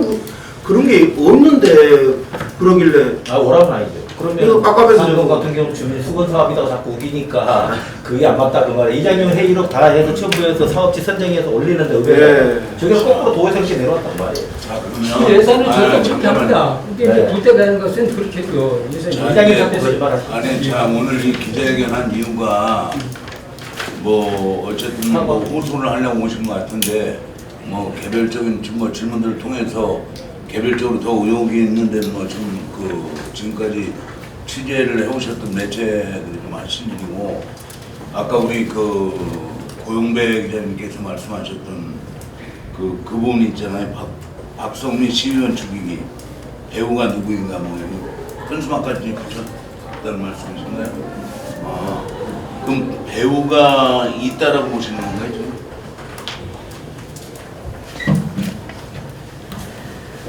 그런 게 없는데 그러길래 오라면 아니죠. 그러면 깝깝해서 방금 같은 경우 주민 수건 사업이라고 자꾸 우기니까 그게 안 맞다 그 말이에요. 이장님 회의록 다 해서 첨부해서 사업지 선정해서 올리는데 왜 저게 거꾸로 도의성시 내려왔단 말이에요. 자 예산을 그러면 절대 그렇게 합니다. 이게 네. 도태되는 것은 그렇게 해요. 자, 이장님 이제 자꾸 거짓말하시죠. 아니 참 오늘 이 기자회견한 이유가 뭐 어쨌든 뭐 호소를 하려고 오신 것 같은데 뭐 개별적인 뭐 질문들을 통해서 개별적으로 더 의혹이 있는데 뭐 지금 지금까지 취재를 해오셨던 매체들이 좀 하신 일이고 아까 우리 고용배 기자님께서 말씀하셨던 그 부분 있잖아요. 박성민 시의원 죽이기 배우가 누구인가 뭐 현수막까지 붙였다는 말씀이신가요? 아, 그럼 배우가 있다라고 보시는 건가요 지금?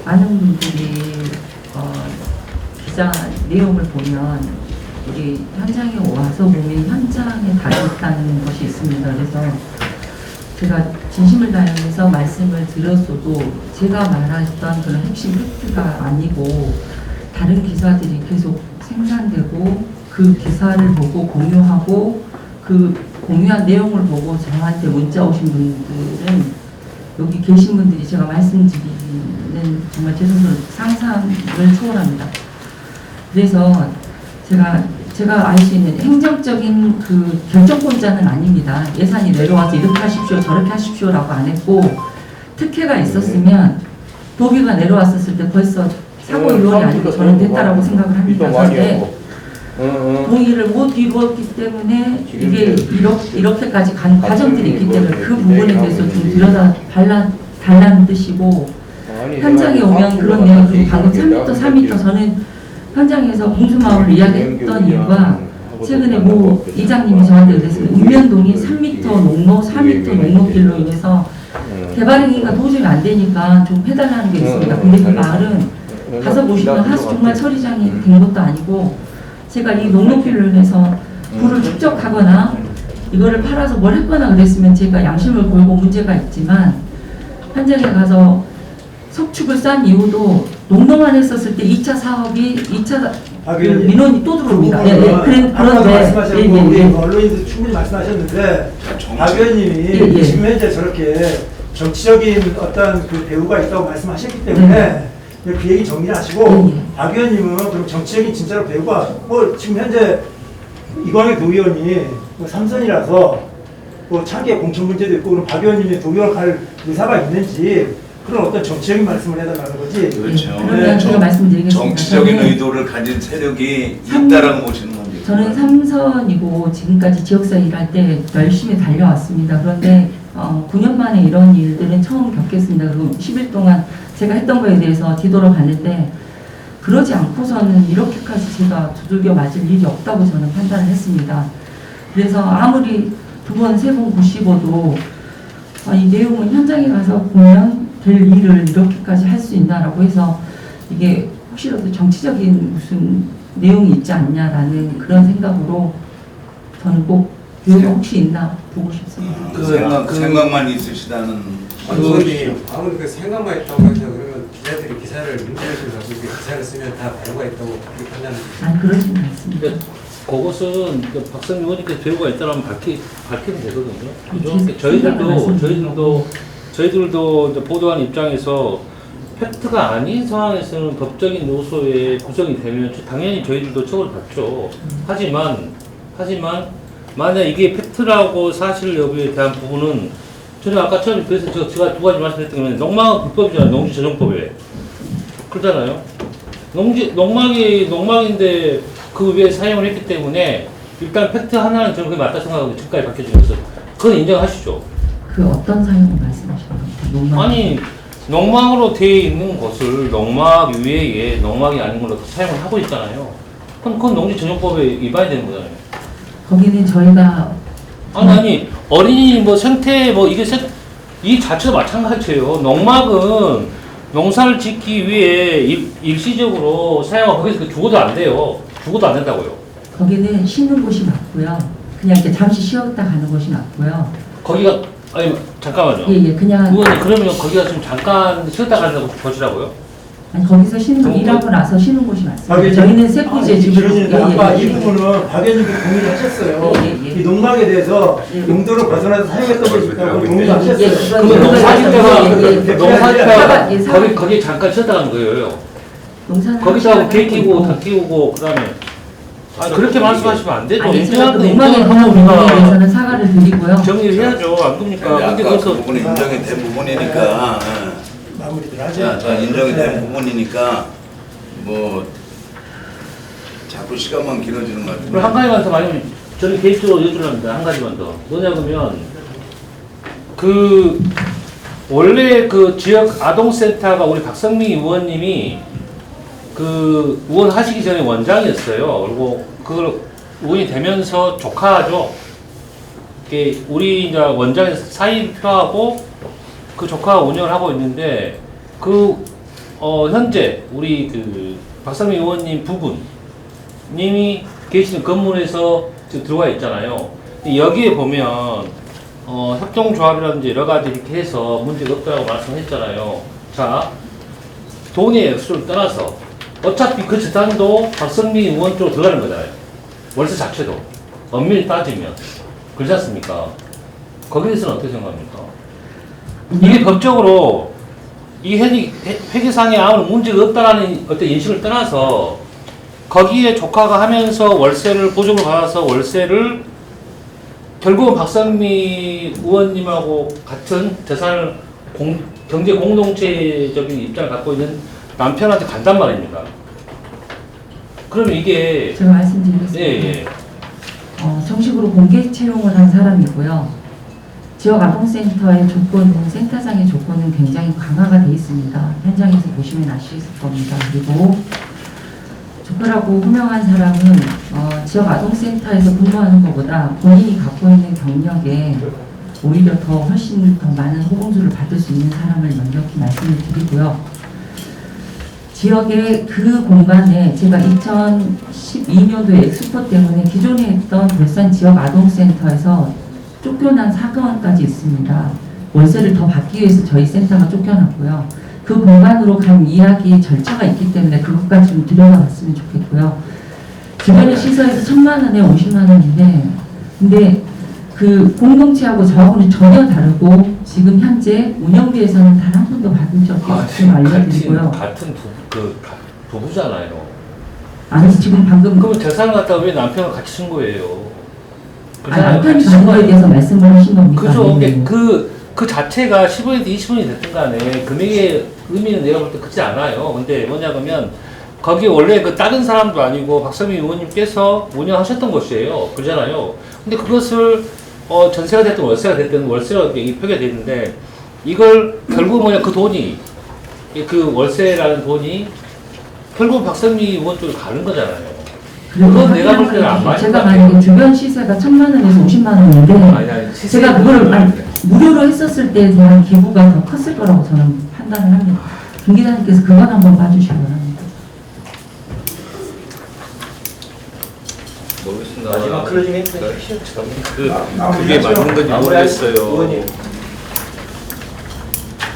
많은 분들이 기사 내용을 보면 우리 현장에 와서 보면 현장에 다녔다는 것이 있습니다. 그래서 제가 진심을 다해서 말씀을 드렸어도 제가 말했던 그런 핵심 팩트가 아니고 다른 기사들이 계속 생산되고 그 기사를 보고 공유하고 그 공유한 내용을 보고 저한테 문자 오신 분들은 여기 계신 분들이 제가 말씀드리는 정말 죄송스러운 상상을 초월합니다. 그래서 제가 알 수 있는 행정적인 그 결정권자는 아닙니다. 예산이 내려와서 이렇게 하십시오, 저렇게 하십시오라고 안 했고 특혜가 있었으면 도비가 내려왔었을 때 벌써 사고 이론이 아니고 저는 됐다라고 생각을 합니다. 그런데 동의를 못 이루었기 때문에 이게 이렇게까지 간 과정들이 있기 때문에 그 부분에 대해서 좀 달라는 뜻이고 현장에 오면 그런 내용들이 방금 3m 저는 현장에서 공수마을을 이야기했던 이유가 최근에 모 이장님이 저한테 그랬어요. 읍면동이 3m 농로, 4m 농로길로 인해서 개발 행위가 도저히 안 되니까 좀 해달라는 게 있습니다. 근데 그 마을은 가서 보시면 하수 정말 처리장이 된 것도 아니고 제가 이 농로길로 인해서 불을 축적하거나 이거를 팔아서 뭘 했거나 그랬으면 제가 양심을 걸고 문제가 있지만 현장에 가서 석축을 싼 이유도 농로만 했었을 때 2차 사업이 2차 민원이 또 들어옵니다. 아까도 말씀하셨고 우리 예. 언론인도 충분히 말씀하셨는데 박 의원님이 지금 현재 저렇게 정치적인 어떤 그 배우가 있다고 말씀하셨기 때문에 그 얘기 정리를 하시고 박 의원님은 그럼 정치적인 진짜로 배우가 뭐 지금 현재 이광희 도의원이 뭐 삼선이라서 뭐 차기에 공천 문제도 있고 그럼 박 의원님이 도의원 갈 의사가 있는지 그런 어떤 정치적인 말씀을 해달라는 거지. 그렇죠. 그러면 제가 말씀드리겠습니다. 정치적인 의도를 가진 세력이 있다라고 보시는 건지. 저는 삼선이고 지금까지 지역사 일할 때 열심히 달려왔습니다. 그런데 9년 만에 이런 일들은 처음 겪겠습니다. 그리고 10일 동안 제가 했던 거에 대해서 뒤돌아봤는데 그러지 않고서는 이렇게까지 제가 두들겨 맞을 일이 없다고 저는 판단을 했습니다. 그래서 아무리 2번, 3번 보시고도 이 내용은 현장에 가서 보면 될 일을 이렇게까지 할 수 있나라고 해서 이게 혹시라도 정치적인 무슨 내용이 있지 않냐라는 그런 생각으로 저는 꼭 내용이 혹시 있나 보고 싶습니다. 생각만 있으시다는. 의원님, 아무리 그 생각만 있다고 해서 그러면 기자들이 기사를 문제를 가지고 기사를 쓰면 다 배우가 있다고 그렇게 판단하는 아니 그러지는 않습니다. 그러니까 그것은 박성민 의원님께서 배우가 있다면 밝히면 되거든요. 저희들도 이제 보도한 입장에서 팩트가 아닌 상황에서는 법적인 요소에 구성이 되면 당연히 저희들도 처벌을 받죠. 하지만 만약 이게 팩트라고 사실 여부에 대한 부분은 저는 아까 처음에 그래서 제가 두 가지 말씀드렸던 게 농막 불법이잖아요. 농지전용법에 그렇잖아요. 농막인데 그 위에 사용을 했기 때문에 일단 팩트 하나는 저는 그게 맞다 생각하고 지금까지 밝혀지면서 그건 인정하시죠. 그 어떤 사용을 말씀하시는 겁니까? 농막. 아니 농막으로 되어 있는 것을 농막 위에 농막이 아닌 걸로 사용을 하고 있잖아요. 그건 농지전용법에 위반이 되는 거잖아요. 거기는 저희가 아니 어린이 뭐 생태 뭐 이게 이 자체도 마찬가지예요. 농막은 농사를 짓기 위해 일시적으로 사용하고 거기서 죽어도 안 돼요. 죽어도 안 된다고요. 거기는 쉬는 곳이 맞고요. 그냥 이렇게 잠시 쉬었다 가는 곳이 맞고요. 거기가 아니 잠깐만요. 그냥 의원님 그러면 거기가 좀 잠깐 쉬었다 가는 곳이라고요? 아니, 거기서 쉬는 거 정부- 일하고 나서 쉬는 곳이 많습니다. 박 의원님, 저희는 세포제 집을 기준인데 아까 이 부분은 박 의원님이 동의를 하셨어요. 예. 이 농막에 대해서 용도를 벗어나서 사용했던 것이 있다고 동의를 하셨어요. 그러면 예. 농사지다가 예, 사과- 거기 잠깐 쉬었다 간 거예요. 농사는 거기다가 개 하고 끼고 있고. 다 끼우고 그다음에 그렇게 말씀하시면 안 되죠. 아니, 제가 그 인정하고 농막에 인정하고 하는 부분에 우리가 대해서는 사과를 드리고요. 정리를 해야죠. 안 그러니까. 근데 근데 아까 거기서 그 부분이 인정이 된 부분이니까 마무리들 하죠. 자, 인정이 네. 된 부분이니까 뭐 자꾸 시간만 길어지는 것 그리고 한 같은데 가지만 더 많이 저는 개인적으로 여쭈랍니다. 한 가지만 더. 뭐냐 그러면 그 원래 그 지역 아동센터가 우리 박성민 의원님이 그 의원 하시기 전에 원장이었어요. 그리고 그걸 의원이 되면서 조카죠. 이게 우리 이제 원장에서 사의를 표하고 그 조카가 운영을 하고 있는데 그 현재 우리 그 박성민 의원님 부부님이 계시는 건물에서 지금 들어와 있잖아요. 여기에 보면 협동조합이라든지 여러 가지 이렇게 해서 문제가 없다고 말씀했잖아요. 자, 돈의 액수를 떠나서 어차피 그 재산도 박성민 의원 쪽으로 들어가는 거잖아요. 월세 자체도 엄밀히 따지면 그렇지 않습니까? 거기에 대해서는 어떻게 생각합니까? 이게 법적으로 이 회계상에 아무 문제가 없다라는 어떤 인식을 떠나서 거기에 조카가 하면서 월세를 보증을 받아서 월세를 결국은 박선미 의원님하고 같은 재산을 경제 공동체적인 입장을 갖고 있는 남편한테 간단 말입니다. 그러면 이게 제가 말씀드리겠습니다. 예. 정식으로 공개 채용을 한 사람이고요. 지역 아동센터의 조건은 센터장의 조건은 굉장히 강화가 되어 있습니다. 현장에서 보시면 아실 겁니다. 그리고 조카라고 호명한 사람은 지역 아동센터에서 근무하는 것보다 본인이 갖고 있는 경력에 오히려 더 훨씬 더 많은 호봉수를 받을 수 있는 사람을 명확히 말씀을 드리고요. 지역의 그 공간에 제가 2012년도에 엑스포 때문에 기존에 했던 별산 지역 아동센터에서 쫓겨난 사건까지 있습니다. 월세를 더 받기 위해서 저희 센터가 쫓겨났고요. 그 공간으로 간 이야기 절차가 있기 때문에 그것까지 좀 들여다봤으면 좋겠고요. 주변의 시설에서 1,000만 원에 50만 원인데, 근데 그 공동체하고 저하고는 전혀 다르고 지금 현재 운영비에서는 단 한 푼도 받은 적이 없음을 알려드리고요. 같은 부부잖아요. 아니 지금 방금 그러면 재산을 갖다가 왜 남편과 같이 쓴 거예요? 남편이 받은 거에 대해서 말씀을 하신 겁니까? 그죠. 네. 그 자체가 10원이든 20원이 됐든 간에 금액의 의미는 내가 볼 때 크지 않아요. 근데 뭐냐 그러면 거기 원래 그 다른 사람도 아니고 박성민 의원님께서 운영하셨던 곳이에요. 그러잖아요. 근데 그것을 전세가 됐든 월세가 됐든 월세가 표기가 되어 있는데 이걸 결국 뭐냐 그 돈이 그 월세라는 돈이 결국 박성민 의원 쪽으로 가는 거잖아요. 그건 내가 볼 때는 안 맞는 것 제가 같아요. 만약에 주변 시세가 1,000만 원에서 50만 원인데 아니, 제가 그걸 무료로 했었을 때에 대한 기부가 더 컸을 거라고 저는 판단을 합니다. 김 기자님께서 그건 한번 봐주시기 바랍니다. 모르겠습니다. 마지막 클로징 해. 그게 맞는 건지 모르겠어요.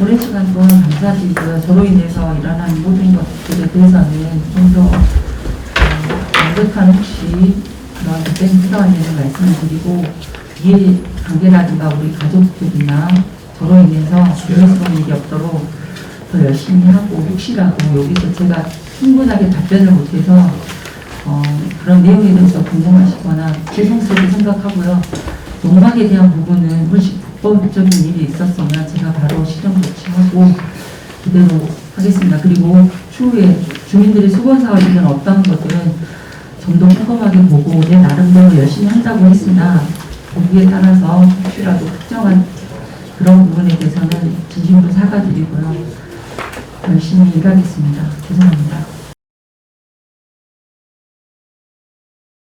오랜 시간 동안 감사드리고요. 저로 인해서 일어난 모든 것들에 대해서는 좀 더 완벽한 혹시 그런 그때는 필요한 일을 말씀을 드리고 이해관계라든가 우리 가족들이나 저로 인해서 부담스러운 일이 없도록 더 열심히 하고 혹시라도 여기서 제가 충분하게 답변을 못해서 그런 내용에 대해서 궁금하시거나 죄송스럽게 생각하고요. 농막에 대한 부분은 훨씬 불법적인 일이 있었으면 제가 바로 시정 조치하고 그대로 하겠습니다. 그리고 추후에 주민들의 수건사업이든 어떤 것들은 좀 더 꼼꼼하게 보고 내 나름대로 열심히 한다고 했으나 거기에 따라서 혹시라도 특정한 그런 부분에 대해서는 진심으로 사과드리고요. 열심히 일하겠습니다. 죄송합니다.